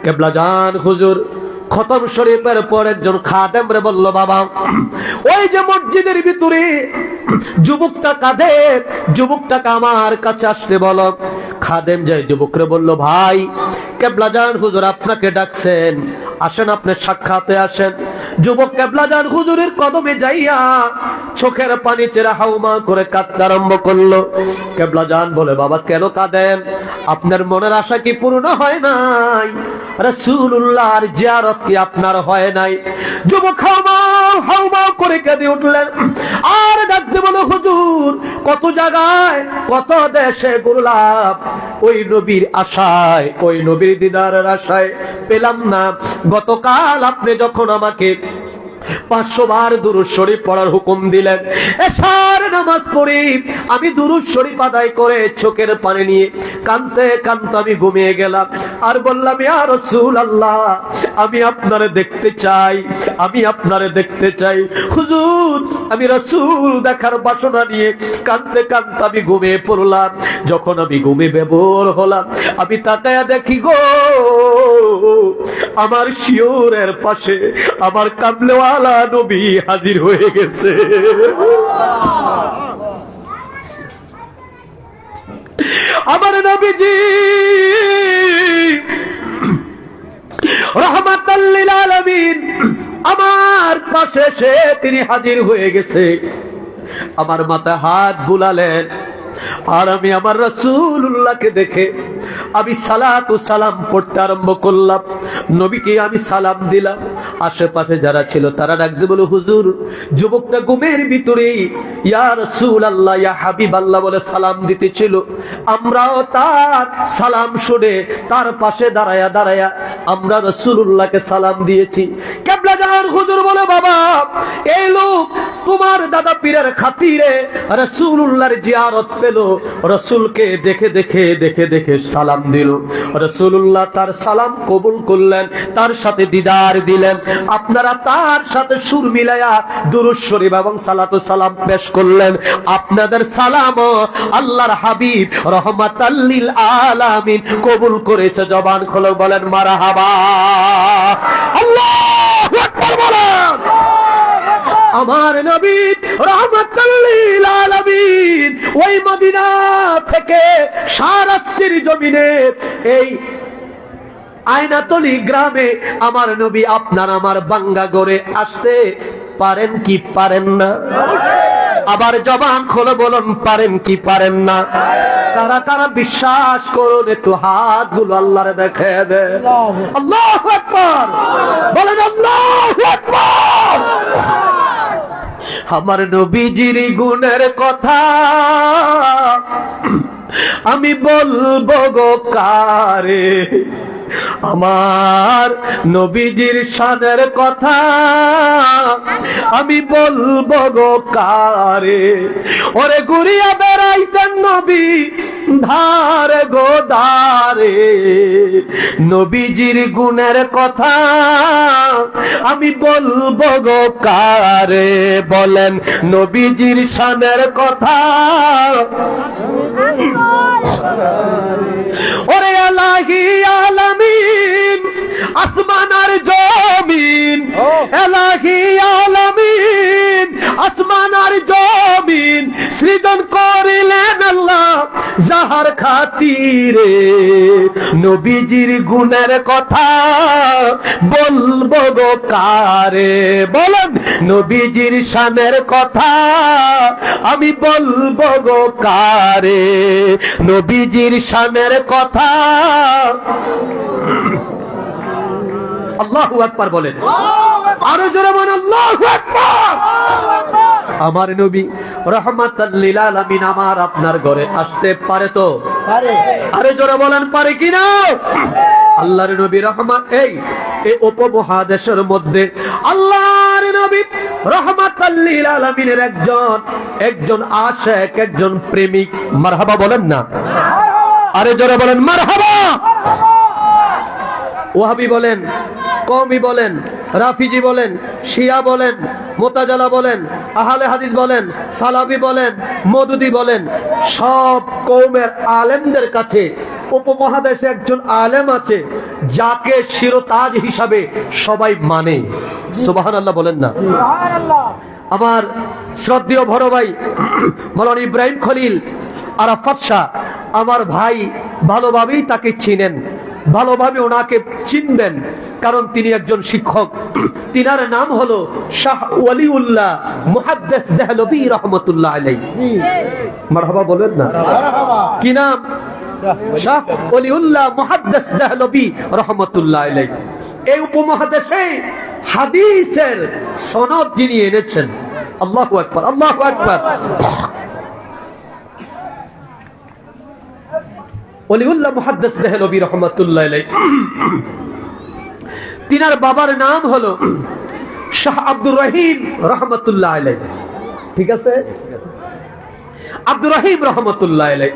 কেবলাজান হুজুর খতম শরীফের পর একজন খাদেম রে বলল, বাবা ওই যে মসজিদের ভিতরে যুবকটা কাঁদে, যুবকটাকে আমার কাছে আসতে বলো। খাদেম যায় যুবকরে বলল, ভাই কেবলাজান হুজুর আপনাকে ডাকছেন, আসেন আপনি সাক্ষাতে আসেন। যুবক কেবলাজান হুজুরের কদমে যাইয়া চোখের পানি ছেড়ে হাউমা করে কাঁদতে আরম্ভ করলো। কেবলাজান বলে, বাবা কেন কাঁদেন? আপনার মনের আশা কি পূর্ণ হয় নাই? রাসূলুল্লাহর জিয়ারত কি আপনার হয় নাই? যুবক হাউমা হাউমা করে কেঁদে উঠলেন আর ডাকতে বলে, হুজুর কত জায়গায় কত দেশে ঘুরলাম, ওই নবীর আশায়, ওই নবীর দিদারের আশায় পেলাম না। গতকাল আপনি যখন আমাকে 500 বার দুরূদ শরীফ পড়ার হুকুম দিলেন, এশার নামাজ পড়ি আমি দুরূদ শরীফ আদায় করে চোখের পানি নিয়ে কাঁদতে কাঁদতে আমি ঘুমিয়ে গেলাম। আর বললাম, ইয়া রাসূলুল্লাহ আমি আপনারে দেখতে চাই, আমি আপনারে দেখতে চাই। হুজুর আমি রাসূল দেখার বাসনা নিয়ে কাঁদতে কাঁদতে আমি ঘুমিয়ে পড়লাম। যখন আমি ঘুমে বেভোর হলাম, আমি তাকায়া দেখি গো আমার শিয়রের পাশে আমার কামলেওয়ালা নবী হাজির হয়ে গেছে। আমার নবীজি রাহমাতাল লিল আলামিন আমার পাশে এসে তিনি হাজির হয়ে গেছে। আমার মাথায় হাত বুলালেন, আর আমি আমার রাসূলুল্লাহকে দেখে আমি সালাতু সালাম পড়তে আরম্ভ করলাম। নবীকে আমি সালাম দিলাম। আশেপাশে যারা ছিল তারা ডাকতে বলে, হুজুর, যুবকটা ঘুমের ভিতরে ইয়া রাসূলুল্লাহ ইয়া হাবিবাল্লাহ বলে সালাম দিতেছিল। আমরাও তার সালাম শুনে তার পাশে দাঁড়ায়া দাঁড়ায়া আমরা রাসূলুল্লাহকে সালাম দিয়েছি। কিবলা জানার হুজুর বলে, বাবা, এই লোক তোমার দাদা পীরের খাতিরে রাসূলুল্লাহর জিয়ারত পেল, রাসূলকে দেখে দেখে দেখে দেখে সালাম দিল। রাসূলুল্লাহ তার সালাম কবুল করলেন, তার সাথে দিদার দিলেন। আপনারা তার সাথে সুর মিলায়া দুরূদ শরীফ এবং সালাতু সালাম পেশ করলেন। আপনাদের সালামও আল্লাহর হাবিব রাহমাতাল লিল আলামিন কবুল করেছে। জবান খুলে বলেন মারহাবা। আল্লাহু আকবার বলেন। আমার নবী রাহমাতাল লিল আলামিন ওই মদিনা থেকে শাহরাস্তির জমিনে এই আয়নাতলী গ্রামে আমার নবী আপনার আমার বাঙ্গা গড়ে আসতে পারেন কি পারেন না? আবার জবান খুলে বলুন, পারেন কি পারেন না? কারা কারা বিশ্বাস করুন একটু হাতগুলো আল্লাহরে দেখে দেন। আল্লাহু আকবার বলেন, আল্লাহু আকবার। আমার নবীজির গুণের কথা আমি বলবো গো কারে, আমার নবীজির শানের কথা আমি বলবো গো কারে। ওরে ঘুরিয়া বেড়াইতেন নবী ধারে গো ধারে, নবীজির গুণের কথা আমি বলবো গো কারে। বলেন নবীজির শানের কথা। ওরে এলাহি আলামিন আসমান আর জমিন, এলাহি আলামিন আসমান আর জমিন সৃজন করিলেন আল্লাহ যাহার খাতিরে। নবীজির গুণের কথা বলবো গো কারে। বলেন নবীজির শানের কথা আমি বলবো গো কারে, নবীজির শানের কথা। আল্লাহু আকবার বলেন, আরো জোরে বলেন আল্লাহু আকবার। আমার নবী রাহমাতাল লিল আলামিন আমার আপনার ঘরে আসতে পারে তো? পারে। আরে জোরে বলেন, পারে কিনা? আল্লাহর নবী রহমত এই উপমহাদেশের মধ্যে আল্লাহর নবী রাহমাতাল লিল আলামিনের একজন আশিক, একজন প্রেমিক। মারহাবা বলেন না? আরে জোরে বলেন মারহাবা। ওয়াহাবি বলেন, কওমি বলেন, রাফিজি বলেন, শিয়া বলেন, মুতাজালা বলেন, আহলে হাদিস বলেন, সালাফি বলেন, মওদুদি বলেন, সব কওমের আলেমদের কাছে উপমহাদেশে একজন আলেম আছে যাকে শিরতাজ হিসাবে সবাই মানে। সুবহানাল্লাহ বলেন না? আমার শ্রদ্ধেয় বড় ভাই মাওলানা ইব্রাহিম খলিল আরাফাত শাহ আমার ভাই, ভালোভাবেই তাকে চিনেন, ভালোভাবে ওনাকে চিনবেন, কারণ তিনি একজন শিক্ষক। তিনার নাম হলো শাহ ওয়ালিউল্লাহ মুহাদ্দিস দেহলভী রাহমাতুল্লাহ আলাইহি। মারহাবা বলেন না? কি নাম? শাহ ওয়ালিউল্লাহ মুহাদ্দিস দেহলভী রাহমাতুল্লাহ আলাইহি। এই উপমহাদেশে হাদিসের সনদ যিনি এনেছেন, আল্লাহু আকবার, আল্লাহু আকবার। ওলিউল্লাহ মুহাদ্দিস দেহলভী রাহমাতুল্লাহ আলাইহি, তিনার বাবার নাম হলো শাহ আব্দুর রহিম রাহমাতুল্লাহ আলাইহি। ঠিক আছে? আব্দুর রহিম রাহমাতুল্লাহ আলাইহি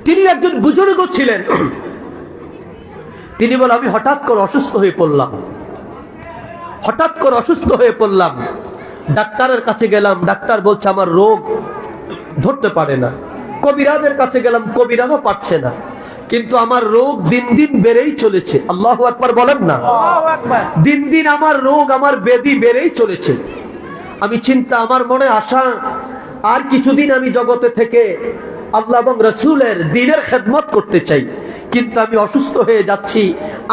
তিনি একজন বুজুর্গ ছিলেন। তিনি বলে, আমি হঠাৎ করে অসুস্থ হয়ে পড়লাম, ডাক্তারের কাছে গেলাম, ডাক্তার বলছে আমার রোগ ধরতে পারে না। কবিরাজের কাছে গেলাম, কবিরাজও পারছে না, কিন্তু আমার রোগ দিন দিন বেড়েই চলেছে। আল্লাহু আকবার বলেন না? দিন দিন আমার রোগ, আমার ব্যাধি বেড়েই চলেছে। আমি চিন্তা, আমার মনে আশা আর কিছুদিন আমি জগতে থেকে আল্লাহ এবং রসুলের দ্বীনের খেদমত করতে চাই, কিন্তু আমি অসুস্থ হয়ে যাচ্ছি,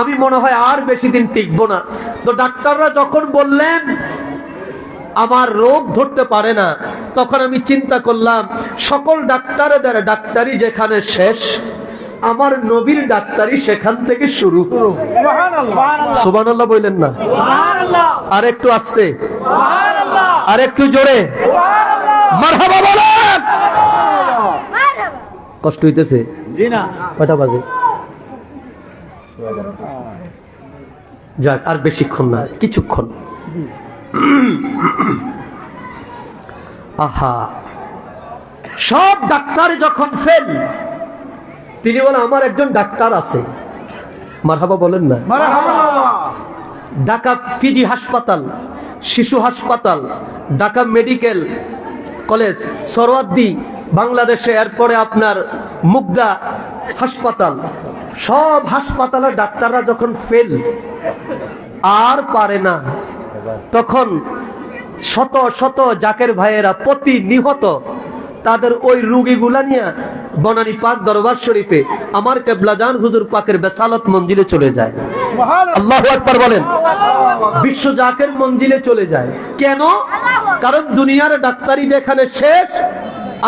আমি মনে হয় আর বেশি দিন টিকবো না। তো ডাক্তাররা যখন বললেন আমার রোগ ধরতে পারে না, তখন আমি চিন্তা করলাম সকল ডাক্তারদের ডাক্তারি যেখানে শেষ, আমার নবীর ডাক্তারি সেখান থেকে শুরু। সুবহানাল্লাহ বললেন না? আর একটু আস্তে, আর একটু জোরে মারহাবা বলেন। কষ্ট হইতেছে? কয়টা বাজে? যাক, আর বেশিক্ষণ না, কিছুক্ষণ। আহা, সব ডাক্তার যখন ফেল, তিনি বলেন আমার একজন ডাক্তার আছে। মারহাবা বলেন না? ঢাকা পিজি হাসপাতাল, শিশু হাসপাতাল, ঢাকা মেডিকেল কলেজ, সরওয়ার্দী বাংলাদেশে, এরপরে আপনার মুগদা হাসপাতাল, সব হাসপাতালের ডাক্তাররা যখন ফেল আর পারে না, তখন শত শত জাকের ভাইয়েরা প্রতিনিহত তাদের ওই রোগীগুলা নিয়ে বনানী পাক দরবার শরীফে আমার কেবলাজান হুজুর পাকের বেসালত মঞ্জিলে চলে যায়। আল্লাহু আকবার বলেন। বিশ্ব জাকের মঞ্জিলে চলে যায়। কেন? কারণ দুনিয়ার ডাক্তারি যেখানে শেষ,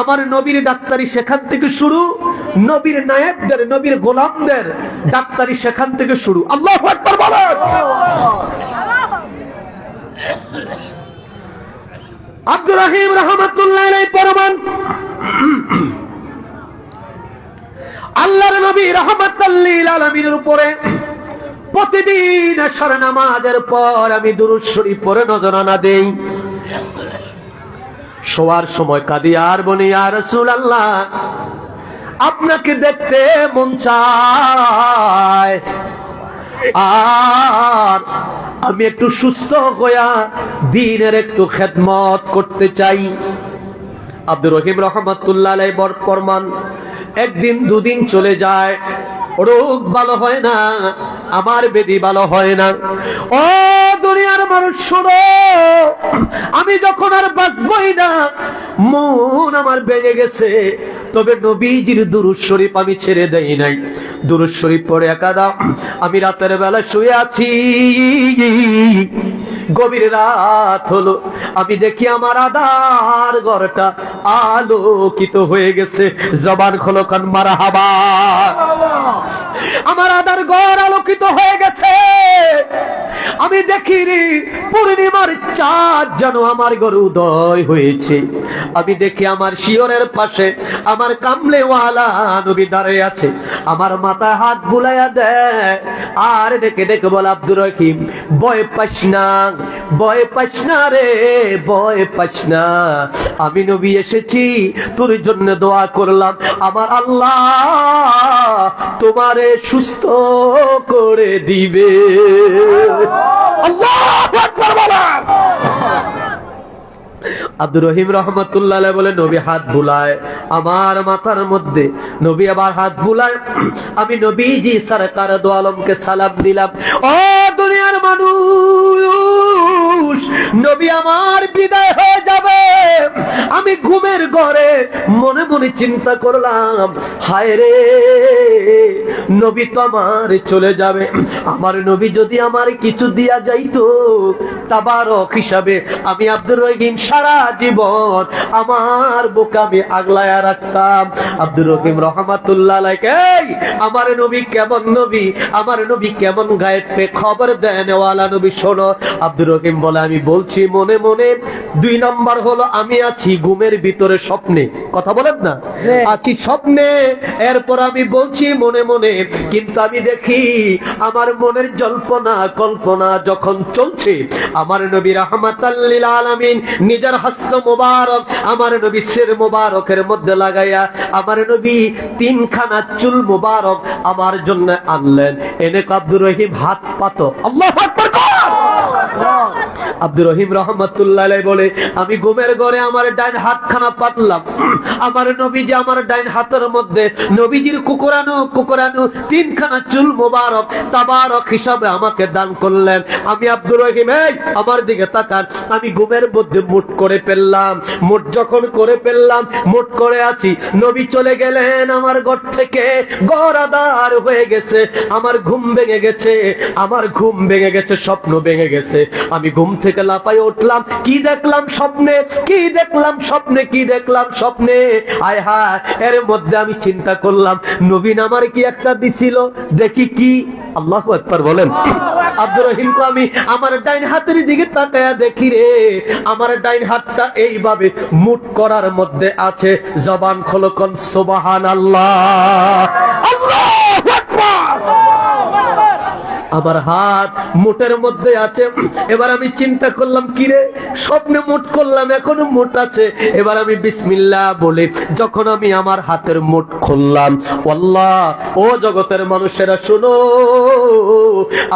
আমার নবীর ডাক্তারি সেখান থেকে শুরু, নবীর নায়েবদের, নবীর গোলামদের ডাক্তারি সেখান থেকে শুরু। আল্লাহু আকবার বলেন। আব্দুর রহিম রাহমাতুল্লাহ আলাইহি ফরমান, আল্লাহর নবী রাহমাতাল লিল আলামিনের উপরে প্রতিদিন আসর নামাজের পর আমি দুরূদ শরীফ পড়ে নজরানা দেই। শোয়ার সময় কাঁদি আর বলি, ইয়া রাসূলুল্লাহ, আপনাকে দেখতে মন চায়, আর আমি একটু সুস্থ হইয়া দ্বীনের একটু খেদমত করতে চাই। আব্দুর রহিম রাহমাতুল্লাহ আলাইহি ফরমান, একদিন দুদিন চলে যায়, রোগ ভালো হয় না, আমার বেদি ভালো হয় না। ও দুনিয়ার মানুষ শোনো, আমি যখন আর বাঁচবই না, মন আমার ভেঙে গেছে, তবে নবীজির দুরূদ শরীফ আমি ছেড়ে দেই নাই। দুরূদ শরীফ পড়ে একাদা আমি রাতের বেলা শুয়ে আছি, গভীর রাত হলো, আমি দেখি আমার আদার ঘরটা আলোকিত হয়ে গেছে। জবান খোলো কান মারহাবা। আমার আদার ঘর আলোকিত হয়ে গেছে, আমি দেখি পূর্ণিমার চাঁদ যেন আমার ঘরে উদয় হয়েছে। আমি দেখি আমার শিয়রের পাশে আমার কামলেওয়ালা নবী দাঁড়িয়ে আছে, আমার মাথায় হাত বুলাইয়া দেয় আর ডেকে ডেকে বলে, আব্দুর রহিম, ভয় পাস না, ভয় পাস না রে, ভয় পাস না, আমি নবী এসেছি, তোর জন্য দোয়া করলাম, আমার আল্লাহ তোমারে সুস্থ করে দিবে। আল্লাহু আকবার বলেন। আব্দুর রহিম রাহমাতুল্লাহ আলাইহি বলে, নবী হাত বুলায় আমার মাথার মধ্যে, নবী আবার হাত বুলায়, আমি নবীজি সরকার দো আলমকে সালাম দিলাম। ও দুনিয়ার মানুষ, নবী আমার বিদায় হয়ে যাবে, আমি ঘুমের ঘরে মনে মনে চিন্তা করলাম, হায় রে, নবী তো আমার চলে যাবে, আমার নবী যদি আমার কিছু দিয়া যাইতো তাবারক হিসাবে, আমি আব্দুর রহিম সারা জীবন আমার বুকে আমি আগলায়া রাখতাম। আব্দুর রহিম রাহমাতুল্লাহ আলাইহি, আমার নবী কেমন নবী, আমার নবী কেমন গায়েব পে খবর দেন ওয়ালা নবী, শোনো। আব্দুর রহিম বলে, আমি বলছি মনে মনে। 2 নাম্বার হলো, আমি আছি ঘুমের ভিতরে স্বপ্নে, কথা বলেন না, আছি স্বপ্নে, এরপর আমি বলছি মনে মনে, কিন্তু আমি দেখি আমার মনের জল্পনা কল্পনা যখন চলছে, আমার নবী রাহমাতাল লিল আলামিন নিজের হস্ত মোবারক আমার নবী শির মোবারকের মধ্যে লাগাইয়া আমার নবী 3 খানা চুল মোবারক আমার জন্য আনলেন, এনে আব্দুর রহিম হাত পাতো। আল্লাহু আকবার। আব্দুর রহিম রাহমাতুল্লাহ আলাইহি বলে, আমি ঘুমের ঘরে আমার ডান হাতখানা পাতলাম, আমার নবীজি আমার ডাইন হাতের মধ্যে নবীজির কুকুরানো তিনখানা চুল মোবারক তাবারক হিসাবে আমাকে দান করলেন। আমি আব্দুর রহিম, এই আমার দিকে তাকান। আমি ঘুমের মধ্যে মুট করে ফেললাম। মুট যখন করে ফেললাম, মুট করে আছি, নবী চলে গেলেন আমার ঘর থেকে। ঘর আধার হয়ে গেছে, আমার ঘুম ভেঙে গেছে, আমার ঘুম ভেঙে গেছে, স্বপ্ন ভেঙে গেছে। আমি ঘুম থেকে লাফাই উঠলাম। কি দেখলাম স্বপ্নে, কি দেখলাম স্বপ্নে, কি দেখলাম স্বপ্নে। আয় হায়, এর মধ্যে আমি চিন্তা করলাম নবীন আমার কি একটা দিছিল, দেখি কি। আল্লাহু আকবার বলেন। আব্দুর রহিমকে আমি আমার ডাইন হাতের দিকে তাকায়া দেখি রে, আমার ডাইন হাতটা এইভাবে মুট করার মধ্যে আছে। জবান খোলো, কোন সুবহানাল্লাহ, আল্লাহু আকবার। আমার হাত মুটের মধ্যে আছে। এবার আমি চিন্তা করলাম কি রে, স্বপ্নে মুট করলাম, এখনো মুট আছে। এবার আমি বিসমিল্লাহ বলে যখন আমি আমার হাতের মুট খুললাম, আল্লাহ, ও জগতের মানুষেরা শোনো,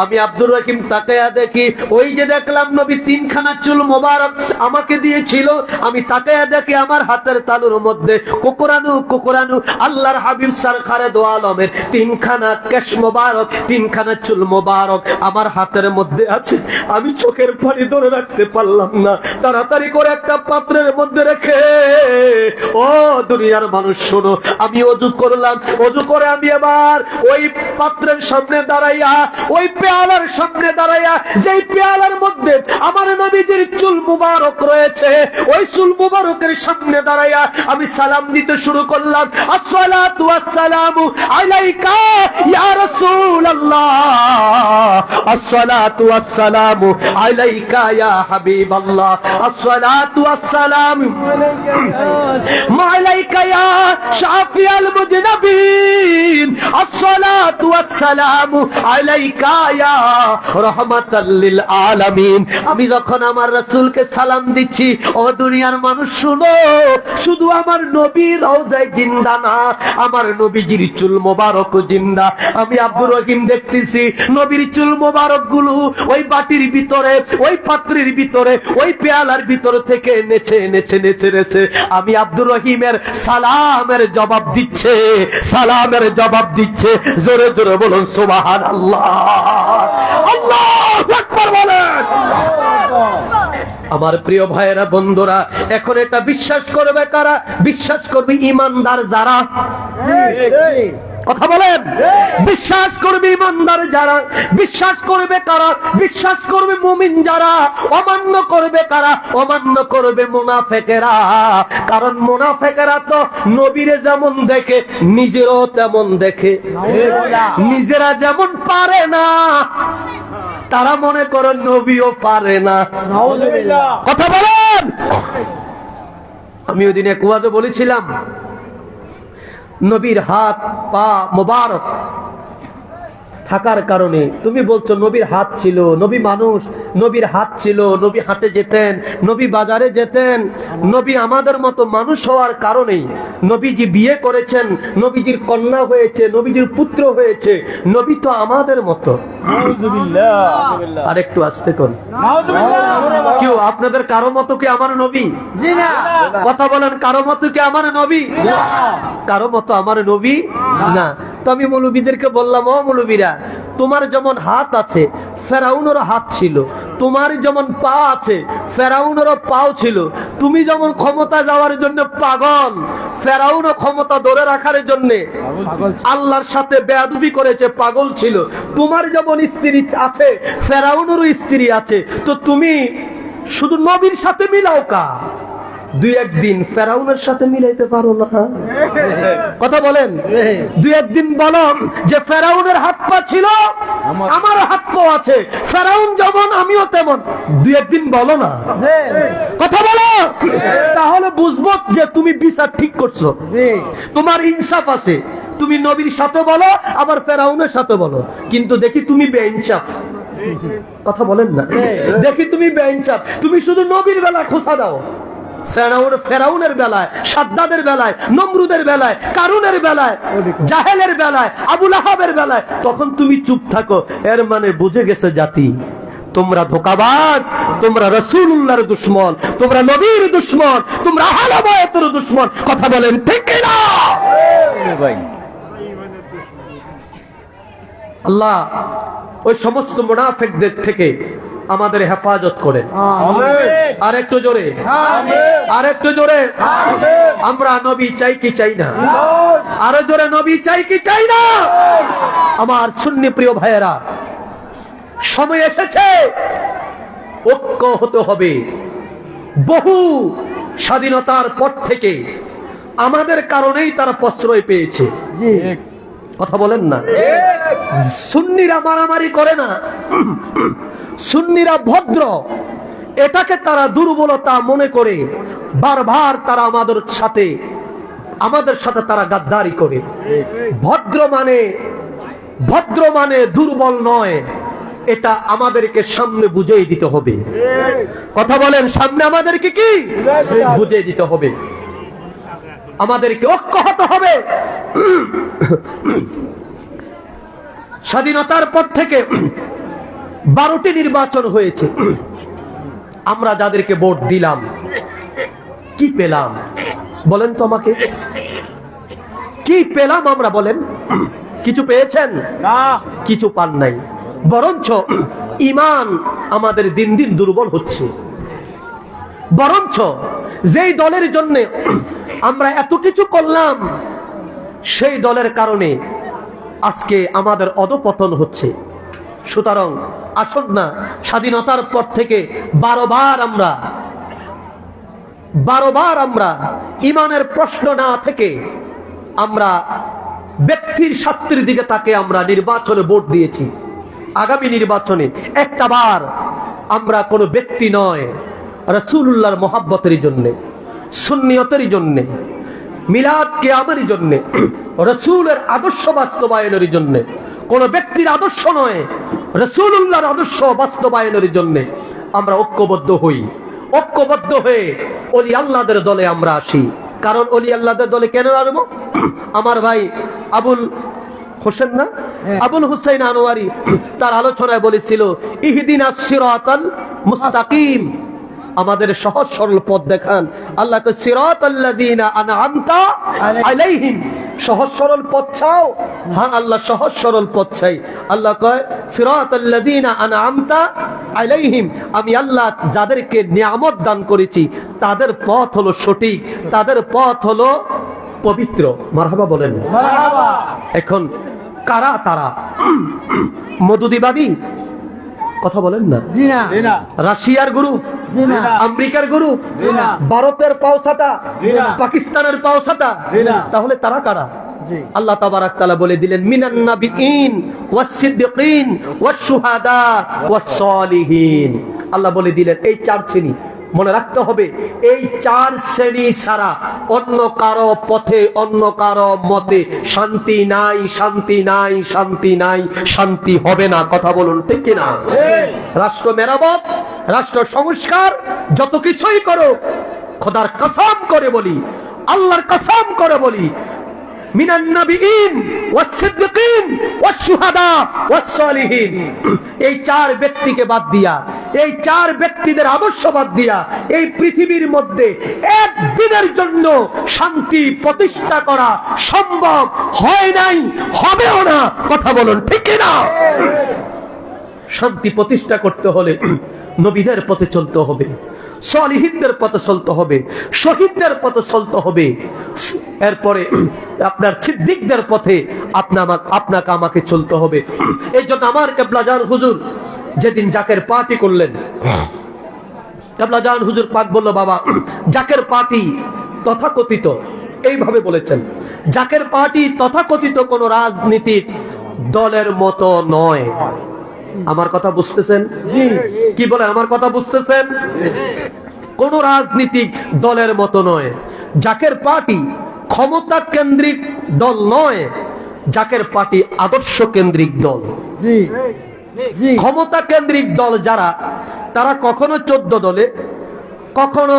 আমি আব্দুর রহিম তাকায়া দেখি, ওই যে দেখলাম নবী তিনখানা চুল মোবারক আমাকে দিয়েছিল, আমি তাকায়া দেখি আমার হাতের তালুর মধ্যে কুকুরানো আল্লাহর হাবিব সরকারে দো আলমের তিনখানা কেশ মোবারক, তিনখানা চুল মোবারক আমার হাতের মধ্যে আছে। আমি চোখের পানি ধরে রাখতে পারলাম না, তাড়াতাড়ি করে একটা পাত্রের মধ্যে রেখে, ও দুনিয়ার মানুষ শোনো, আমি ওযু করলাম। ওযু করে আমি এবার ওই পাত্রের সামনে দাঁড়াইয়া, ওই পেয়ালার সামনে দাঁড়াইয়া, যেই পেয়ালার মধ্যে আমার নবীজির চুল মুবারক রয়েছে, ওই চুল মুবারকের সামনে দাঁড়াইয়া আমি সালাম দিতে শুরু করলাম। আসসালাতু ওয়াসসালামু আলাইকা ইয়া রাসূলুল্লাহ, আসসালাতু ওয়াসসালামু আলাইকা ইয়া হাবিবাল্লাহ, আসসালাতু ওয়াসসালামু আলাইকা ইয়া শাফিয়াল মুজনাবিন, আসসালাতু ওয়াসসালামু আলাইকা ইয়া রাহমাতাল লিল আলামিন। আমি যখন আমার রাসূলকে সালাম দিচ্ছি, ও দুনিয়ার মানুষ শুনো, শুধু আমার নবীর রওজায় জিন্দা না, আমার নবীজির চুল মোবারক জিন্দা। আমি আব্দুর রহিম দেখতেছি নবীর চুল মোবারক গুলো ওই বাটির ভিতরে, ওই পাত্রের ভিতরে, ওই পেয়ালার ভিতর থেকে নেচে নেচে নেচে নেচে আমি আব্দুর রহিমের সালামের জবাব দিচ্ছে, সালামের জবাব দিচ্ছে। জোরে জোরে বলুন সুবহানাল্লাহ, আল্লাহু আকবার বলেন। আমার প্রিয় ভাইয়েরা, বন্ধুরা, এখন এটা বিশ্বাস করবে কারা? বিশ্বাস করবে ইমানদার যারা। কথা বলেন, বিশ্বাস করবে ইমানদার যারা। বিশ্বাস করবে কারা? বিশ্বাস করবে মুমিন যারা। অমান্য করবে কারা? অমান্য করবে মুনাফেকেরা। কারণ মুনাফেকেরা তো নবীরে যেমন দেখে নিজেরও তেমন দেখে, নিজেরা যেমন পারে না তারা মনে করে নবীও পারে না। কথা বলেন। আমি ওই দিন এক ওয়াজে বলেছিলাম, নবীর হাত পা মোবারক থাকার কারণে, তুমি বলছো নবীর হাত ছিল, নবী মানুষ, নবীর হাত ছিল, নবী হাঁটে যেতেন, নবী বাজারে যেতেন, নবী আমাদের মতো মানুষ হওয়ার কারণেই নবীজি বিয়ে করেছেন, নবীজির কন্যা হয়েছে, নবীজির পুত্র হয়েছে, নবী তো আমাদের মতো। আর একটু আস্তে করুন। কেউ আপনাদের কারো মতো কি আমার নবী? কথা বলেন, কারো মতো কি আমার নবী? কারো মতো আমার নবী না। তো আমি মৌলবীদেরকে বললাম, ও মৌলবীরা, তোমার যেমন হাত আছে ফেরাউনের হাত ছিল, তোমার যেমন পা আছে ফেরাউনেরও পাও ছিল, তুমি যেমন ক্ষমতা যাওয়ার জন্য পাগল, ফেরাউনও ক্ষমতা ধরে রাখার জন্য আল্লাহর সাথে বেয়াদবি করেছে, পাগল ছিল। তোমার যেমন স্ত্রী আছে ফেরাউনেরও স্ত্রী আছে, তো তুমি শুধু নবীর সাথে মিলাও কা? দুই একদিন ফেরাউনের সাথে মিলাইতে পারো না? কথা বলেন। দুই একদিন বলো যে ফেরাউনের হাত পা ছিল, আমার হাত পা আছে, ফেরাউন যেমন আমিও তেমন। দুই একদিন বলো না, কথা বলো, তাহলে বুঝবো যে তুমি বিচার ঠিক করছো, তোমার ইনসাফ আছে। তুমি নবীর সাথে বলো, আবার ফেরাউনের সাথে বলো, কিন্তু দেখি তুমি বেইনসাফ। কথা বলেন না, দেখি তুমি বেইনসাফ। তুমি শুধু নবীর বেলা খোঁচা দাও, ফেরাউনের বেলায়, সাদ্দাদের বেলায়, নমরুদের বেলায়, কারুনের বেলায়, জাহেলের বেলায়, আবু লাহাবের বেলায়, তখন তুমি চুপ থাকো। এর মানে বুঝে গেছে জাতি তোমরা ধোঁকাবাজ, তোমরা রাসূলুল্লাহর দুশমন, তোমরা নবীর দুশমন, তোমরা আহলে বায়তের দুশমন। কথা বলেন ঠিক কি না? ভাই আল্লাহ ওই সমস্ত মুনাফিকদের থেকে আমাদের হেফাজত করেন। আর একটু জোরে, আর একটু জোরে। আমরা নবী চাই কি চাই না? আরো জোরে, নবী চাই কি চাই না? আমার সুন্নি প্রিয় ভাইয়েরা, সময় এসেছে ঐক্য হতে হবে। বহু স্বাধীনতার পর থেকে আমাদের কারণেই তারা প্রশ্রয় পেয়েছে। কথা বলেন না? সুন্নিরা মারামারি করে না, সুন্নিরা ভদ্র। এটাকে তারা দুর্বলতা মনে করে বারবার তারা আমাদের সাথে তারা গাদ্দারি করে। ভদ্র মানে দুর্বল নয়, এটা আমাদেরকে সামনে বুঝিয়ে দিতে হবে। কথা বলেন, সামনে আমাদেরকে কি বুঝিয়ে দিতে হবে? আমাদেরকে ঐক্য হতে হবে। স্বাধীনতার পর থেকে 12টি নির্বাচন হয়েছে। আমরা যাদেরকে ভোট দিলাম কি পেলাম বলেন তো আমাকে? কি পেলাম আমরা বলেন? কিছু পেয়েছেন? কিছু পান নাই। বরঞ্চ ঈমান আমাদের দিন দিন দুর্বল হচ্ছে। বরঞ্চ যেই দলের জন্য আমরা এত কিছু করলাম, সেই দলের কারণে আজকে আমাদের অধঃপতন হচ্ছে। সুতরাং আসুন না, স্বাধীনতার পর থেকে 12 বার আমরা ঈমানের প্রশ্ন না থেকে আমরা ব্যক্তির স্বার্থের দিকে তাকে আমরা নির্বাচনে ভোট দিয়েছি। আগামী নির্বাচনে একটা বার আমরা কোনো ব্যক্তি নয়, রাসূলুল্লাহর মহব্বতের জন্য, সুন্নিয়তের জন্য, মিলাদ কিয়ামের জন্য, রাসূলের আদর্শ বাস্তবায়নের জন্য, কোন ব্যক্তির আদর্শ নয়, রাসূলুল্লাহর আদর্শ বাস্তবায়নের জন্য আমরা ঐক্যবদ্ধ হই। ঐক্যবদ্ধ হয়ে ওলি আল্লাহদের দলে আমরা আসি। কারণ ওলি আল্লাহদের দলে কেন আসবো? আমার ভাই আবুল হোসেন না, আবুল হুসাইন আনোয়ারি তার আলোচনায় বলেছিল, ইহদিনাস সিরাতাল মুস্তাকিম, আমাদের সহজ সরল পথ দেখান। আল্লাহ কয় সিরাতাল্লাযীনা আনআমতা আলাইহিম, সহজ সরল পথ চাও? হ্যাঁ আল্লাহ সহজ সরল পথ চাই। আল্লাহ কয় সিরাতাল্লাযীনা আনআমতা আলাইহিম, আমি আল্লাহ যাদেরকে নিয়ামত দান করেছি তাদের পথ হলো সঠিক, তাদের পথ হলো পবিত্র। মারহাবা বলেন। এখন কারা তারা? মধুদিবাদী? কথা বলেন না? রাশিয়ার গ্রুপ, আমেরিকার গ্রুপ, ভারতের পাওসাটা, পাকিস্তানের পাওসাটা, তাহলে তারা কারা? আল্লাহ তাবারাক তাআলা বলে দিলেন, মিনান নাবিয়িন ওয়াস সিদ্দিকিন ওয়াস শুহাদা ওয়াস সালিহিন। আল্লাহ বলে দিলেন এই 4 শ্রেণী মনে রাখতে হবে। এই 4 শ্রেণী ছাড়া অন্য কারো পথে, অন্য কারো মতে শান্তি নাই, শান্তি নাই, শান্তি নাই, শান্তি হবে না। কথা বলুন ঠিক কিনা? রাষ্ট্র মেরামত, রাষ্ট্র সংস্কার যত কিছুই করো, খোদার কসম করে বলি, আল্লাহর কসম করে বলি, মিনান নাবিয়িন ওয়াস সিদ্দিকিন ওয়াস শুহাদা ওয়াস সালিহিন, এই 4 ব্যক্তিকে বাদ দিয়া, এই 4 ব্যক্তিদের আদর্শ বাদ দিয়া এই পৃথিবীর মধ্যে একদিনের জন্য শান্তি প্রতিষ্ঠা করা সম্ভব হয় নাই, হবেও না। কথা বলুন ঠিক কি না? শান্তি প্রতিষ্ঠা করতে হলে নবীদের পথে চলতে হবে, সালিহিনদের পথে চলতে হবে, শহীদদের পথে চলতে হবে, এরপরে আপনার সিদ্দিকদের পথে আপনাকে আমাকে চলতে হবে। এই জন্য আমার কেবলা জান হুজুর যেদিন জাকের পার্টি করলেন, কেবলা জান হুজুর পাক বলল, বাবা জাকের পার্টি তথাকথিত, এইভাবে বলেছেন, জাকের পার্টি তথাকথিত কোন রাজনীতির দলের মতো নয়। আমার কথা বুঝতেছেন? কি বলে আমার কথা বুঝতেছেন? কোন রাজনীতিক দলের মতো নয়। জাকের পার্টি ক্ষমতা কেন্দ্রিক দল নয়, জাকের পার্টি আদর্শ কেন্দ্রিক দল। ক্ষমতা কেন্দ্রিক দল যারা, তারা কখনো 14 দলে, কখনো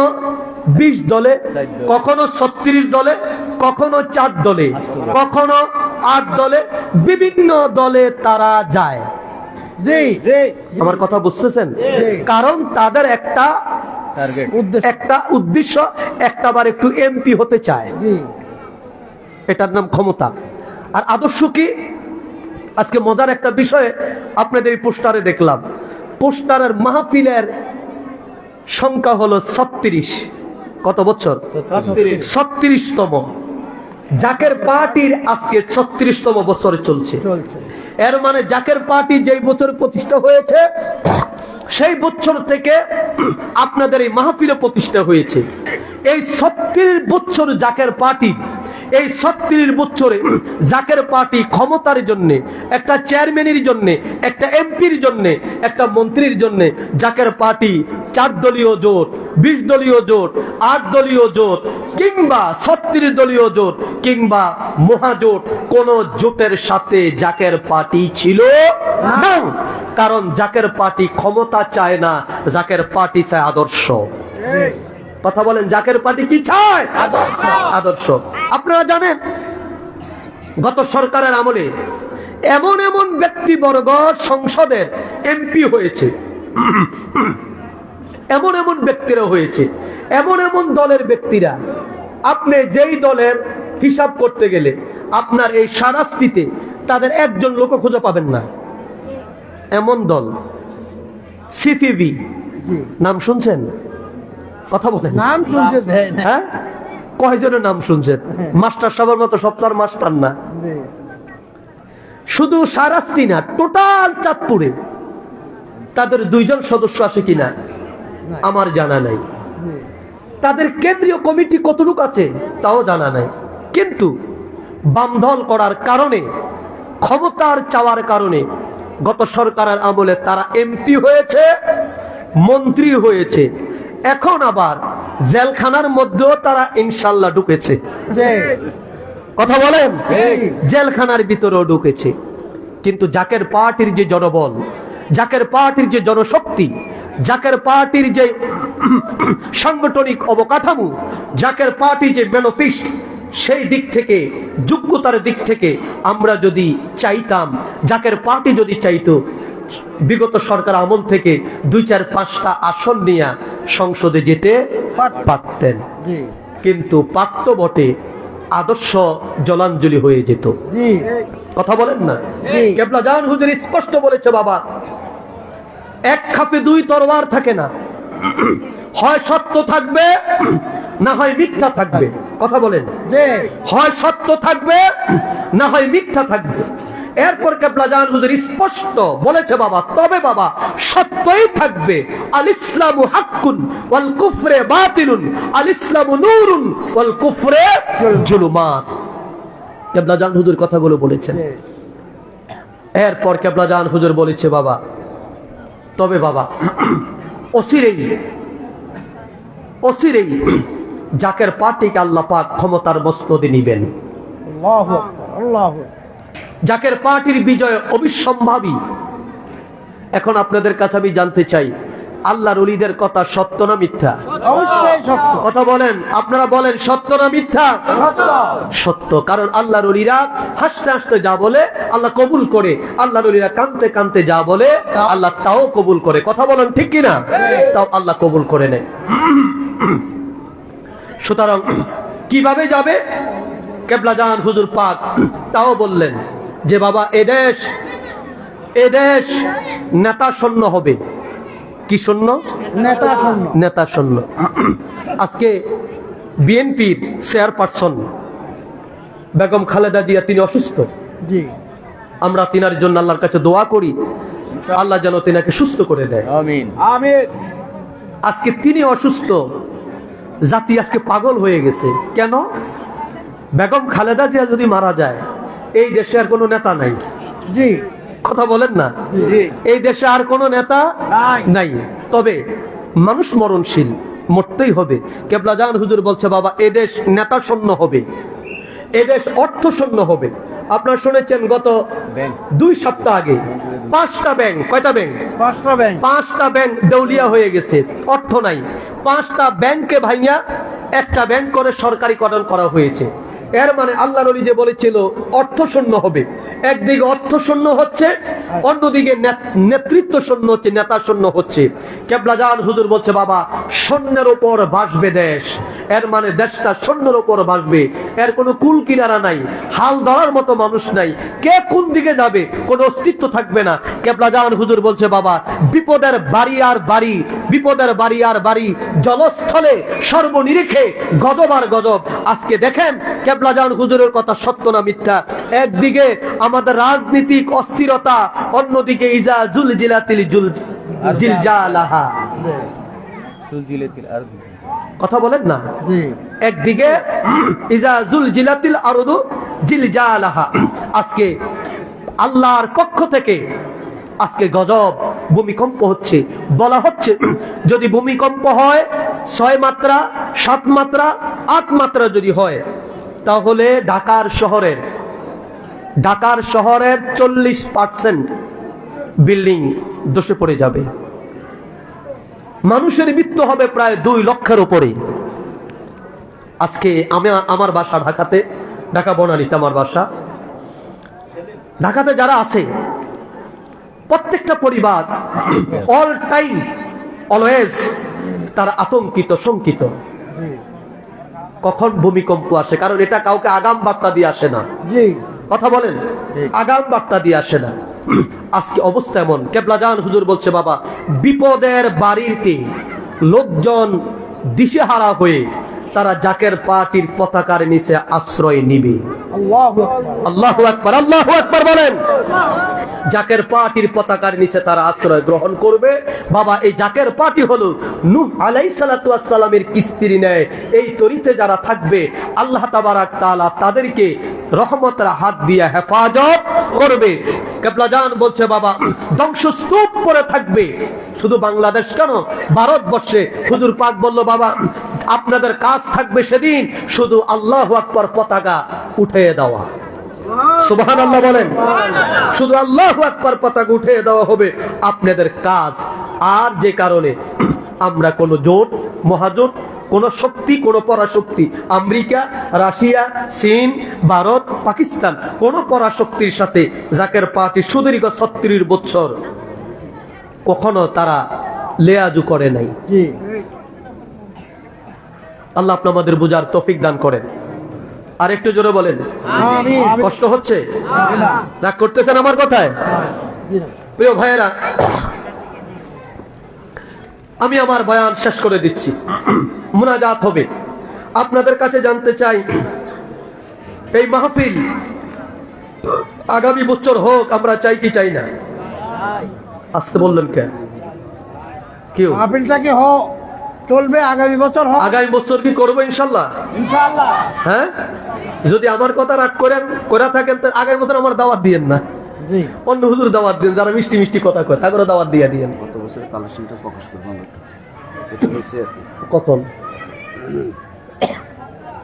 20 দলে, কখনো 36 দলে, কখনো 4 দলে, কখনো 8 দলে, বিভিন্ন দলে তারা যায়। জি জি আমার কথা বুঝতেছেন? কারণ তাদের একটা উদ্দেশ্য, একটাবার একটু এমপি হতে চায়, জি এটার নাম ক্ষমতা। আর আদর্শ কি? আজকে মজার একটা বিষয় আপনাদের এই পোস্টারে দেখলাম, পোস্টারের মাহফিলের সংখ্যা হলো 36। কত বছর? 36তম। জাকের পার্টির আজকে 36তম বছর চলছে। চলছে। এর মানে জাকের পার্টি যেই বছর প্রতিষ্ঠা হয়েছে সেই বছর থেকে আপনাদের এই মাহফিলে প্রতিষ্ঠা হয়েছে। এই 36 বছর জাকের পার্টি, এই 36 বছরে জাকের পার্টি ক্ষমতার জন্য, একটা চেয়ারম্যানের জন্য, একটা এমপির জন্য, একটা মন্ত্রীর জন্য জাকের পার্টি 4 দলীয় জোট, 20 দলীয় জোট, 8 দলীয় জোট কিংবা 36 দলীয় জোট কিংবা মহাজোট, কোন জোটের সাথে জাকের পার্টি ছিল না। কারণ জাকের পার্টি ক্ষমতা চায় না, জাকের পার্টি চায় আদর্শ। কথা বলেন, জাকের পার্টি কি চায়? আদর্শ। আপনারা জানেন গত সরকারের আমলে এমন এমন ব্যক্তিবর্গ সংসদের এমপি হয়েছে, এমন এমন ব্যক্তিরা হয়েছে, এমন এমন দলের ব্যক্তিরা, আপনি যেই দলের হিসাব করতে গেলে আপনার এই সারাস্তিতে তাদের একজন লোক খুঁজে পাবেন না, এমন দল। সিপিবি নাম শুনছেন? কথা বলেন। নাম শুনছে, হ্যাঁ, কয়জনের নাম শুনছেন? মাস্টার সাহেবের মতো সপ্তাহের মাস্টার না। শুধু সারাস্তি না, টোটাল চাঁদপুরে তাদের 2 জন সদস্য আছে কিনা আমার জানা নাই। তাদের কেন্দ্রীয় কমিটি কতটুকু আছে তাও জানা নাই। কিন্তু বামদল করার কারণে, ক্ষমতার চাওয়ার কারণে গত সরকারের আমলে তারা এমপি হয়েছে, মন্ত্রী হয়েছে। এখন আবার জেলখানার মধ্যেও তারা ইনশাল্লাহ ঢুকেছে। কথা বলেন, জেলখানার ভিতরেও ঢুকেছে। কিন্তু জাকের পার্টির যে জনবল, জাকের পার্টির যে জনশক্তি, জাকের পার্টির যে সাংগঠনিক অবকাঠামো, জাকের পার্টি যে ম্যানিফেস্টো, সেই দিক থেকে, যোগ্যতার দিক থেকে আমরা যদি চাইতাম, জাকের পার্টি যদি চাইতো, বিগত সরকার আমল থেকে 2, 4, 5টা আসন নিয়ে সংসদে যেতে পারতেন। কিন্তু পারত বটে, আদর্শ জলাঞ্জলি হয়ে যেত। কথা বলেন না? কেবলা জান হুজুর স্পষ্ট বলেছে, বাবা, এক খাপে 2 তরোয়ার থাকে না, হয় সত্য থাকবে না হয় মিথ্যা থাকবে। কথা বলেন, হয় সত্য থাকবে না হয় মিথ্যা থাকবে। এরপর কেবলা জান হুজুর স্পষ্ট বলেছে, বাবা, তবে বাবা সত্যই থাকবে। আল ইসলামু হাক্কুন ওয়াল কুফরে বাতিলুন, আল ইসলামু নূরুন ওয়াল কুফরে জুলুমাত। কেবলা জান হুজুর কথাগুলো বলেছেন। এরপর কেবলা জান হুজুর বলেছে, বাবা, তবে বাবা অচিরেই জাকের পার্টিকে আল্লাহ পাক ক্ষমতার মসনদে নিবেন। আল্লাহু আকবার, আল্লাহু আকবার। জাকের পার্টির বিজয় অবিসম্ভাবী। এখন আপনাদের কাছে আমি জানতে চাই, আল্লাহর ওলিদের কথা সত্য না মিথ্যা? অবশ্যই সত্য। কথা বলেন, আপনারা বলেন, সত্য না মিথ্যা? সত্য। কারণ আল্লাহর ওলিরা হাসতে হাসতে যা বলে আল্লাহ কবুল করে, আল্লাহর ওলিরা কাঁদতে কাঁদতে যা বলে আল্লাহ তাও কবুল করে। কথা বলেন, ঠিক কিনা? তাও আল্লাহ কবুল করে নেয়। সুতরাং কিভাবে যাবে? কেবলা জান হুজুর পাক তাও বললেন যে, বাবা, এদেশ নেতা শূন্য হবে। কি শূন্য? নেতা শূন্য। আজকে বিএনপির চেয়ারপারসন বেগম খালেদা জিয়া, তিনি অসুস্থ। আমরা তিনার জন্য আল্লাহর কাছে দোয়া করি, আল্লাহ যেন তিনাকে সুস্থ করে দেয়। আমিন। আজকে তিনি অসুস্থ, জাতি আজকে পাগল হয়ে গেছে। কেন? বেগম খালেদা জিয়া যদি মারা যায়, এই দেশে আর কোনো নেতা নাই। কথা বলেন না? এই দেশে আর কোনো নেতা নাই। তবে মানুষ মরণশীল, মরতেই হবে। কেবলা জান হুজুর বলছে, বাবা, এদেশ নেতা শূন্য হবে, এদেশ অর্থ শূন্য হবে। আপনারা শুনেছেন গত 2 সপ্তাহ আগে 5টা ব্যাংক, কয়টা ব্যাংক? 5টা ব্যাংক দেউলিয়া হয়ে গেছে, অর্থ নাই। 5টা ব্যাংকে ভাইয়া একটা ব্যাংক করে সরকারিকরণ করা হয়েছে। এর মানে আল্লাহ নবী যে বলেছিল অর্থ শূন্য হবে, একদিকে অর্থ শূন্য হচ্ছে, অন্যদিকে নেতৃত্ব শূন্য হচ্ছে, নেতা শূন্য হচ্ছে। কেবলা জান হুজুর বলছে বাবা শূন্যের উপর ভাসবে দেশ, এর মানে দেশটা শূন্যের উপর ভাসবে, এর কোনো কুল কিনারা নাই, হাল ধরার মতো মানুষ নাই, কে কোন দিকে যাবে কোনো অস্তিত্ব থাকবে না। কেবলা জান হুজুর বলছে বাবা বিপদের বাড়ি আর বাড়ি, বিপদের বাড়ি আর বাড়ি, জলস্থলে সর্বনিরিখে গজব আর গজব। আজকে দেখেন কেবলা জান হুজুরের কথা সত্য না মিথ্যা, একদিকে আমাদের রাজনীতিক অস্থিরতা, অন্যদিকে ইজা জুলজিলাতিল জিলজালাহা, কথা বলেন না, একদিকে ইজা জুলজিলাতিল আরদু জিলজালাহা। আজকে আল্লাহর পক্ষ থেকে আজকে গজব ভূমিকম্প হচ্ছে, বলা হচ্ছে যদি ভূমিকম্প হয় 6 মাত্রা 7 মাত্রা 8 মাত্রা যদি হয় তাহলে ঢাকার শহরের 40% বিল্ডিং ধসে পড়ে যাবে, মানুষের মৃত্যু হবে প্রায় 2 লক্ষের উপরে। আজকে আমি আমার বাসা ঢাকাতে, ঢাকা বনানীতে আমার বাসা। ঢাকাতে যারা আছে প্রত্যেকটা পরিবার অল টাইম অলওয়েজ তারা আতঙ্কিত, শঙ্কিত কখন ভূমিকম্প আসে, কারণ এটা কাউকে আগাম বার্তা দিয়ে আসে না, কথা বলেন, আগাম বার্তা দিয়ে আসে না। আজকে অবস্থা এমন, কেবলা জান হুজুর বলছে বাবা বিপদের বাড়িতে লোকজন দিশেহারা হয়ে তারা জাকের পার্টির পতাকার নিচে আশ্রয় নিবে। আল্লাহু আকবার, আল্লাহু আকবার বলেন। জাকের পার্টির পতাকার নিচে তারা আশ্রয় গ্রহণ করবে। বাবা এই জাকের পার্টি হলো নূহ আলাইহিস সালাতু ওয়াস সালামের কিস্তির ন্যায়, এই তরিতে যারা থাকবে আল্লাহ তাবারাক তাআলা তাদেরকে রহমতের হাত দিয়ে হেফাজত করবে। কেবলা জান বলছে বাবা ধ্বংসস্তূপ পরে থাকবে, শুধু বাংলাদেশ কেন ভারতবর্ষে। হুজুর পাক বলল বাবা আপনাদের কাজ থাকবে সেদিন শুধু আল্লাহু আকবার পতাকা উঠিয়ে দেওয়া, সুবহানাল্লাহ বলেন, শুধু আল্লাহু আকবার পতাকা উঠিয়ে দেওয়া হবে আপনাদের কাজ। আর যে কারণে আমরা কোন জোট মহাজোট, কোন শক্তি, কোন পরাশক্তি, আমেরিকা, রাশিয়া, চীন, ভারত, পাকিস্তান, কোন পরাশক্তির সাথে জাকের পার্টি সুদীর্ঘ 36 বছর কখনো তারা লেয়াজু করে নাই। আল্লাহ আপনি আমাদের বুঝার তৌফিক দান করেন। আর একটু জোরে বলেন কষ্ট হচ্ছে, রাগ করতেছেন আমার কথায়? প্রিয় ভাইয়েরা আমি আমার বয়ান শেষ করে দিচ্ছি, মুনাজাত হবে। আপনাদের কাছে জানতে চাই এই মাহফিল আগামী বছর হোক, আমরা চাই কি চাই না? আজকে বললেন কেন? কেউ মাহফিলটা কি হোক, চলবে আগামী বছর হোক, আগামী বছর কি করবো ইনশাল্লাহ? ইনশাআল্লাহ। হ্যাঁ, যদি আমার কথা রাগ করে থাকেন তো আগামী বছর আমার দাওয়াত দিয়েন না, অন্য হুজুর দাওয়াত দিন, যারা মিষ্টি মিষ্টি কথা কয় তাদেরও দাওয়াত দিয়ে দিয়েন। গত বছরের কালেকশনটা প্রকাশ করবো আমরা, এটা হয়েছে আর কি। কখন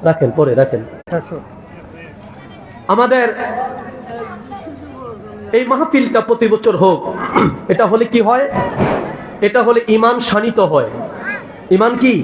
রাখেন, পরে রাখেন। আমাদের এই মাহফিলটা প্রতি বছর হোক, এটা হলে কি হয়? এটা হলে ঈমান শানিত হয়। ঈমান কি?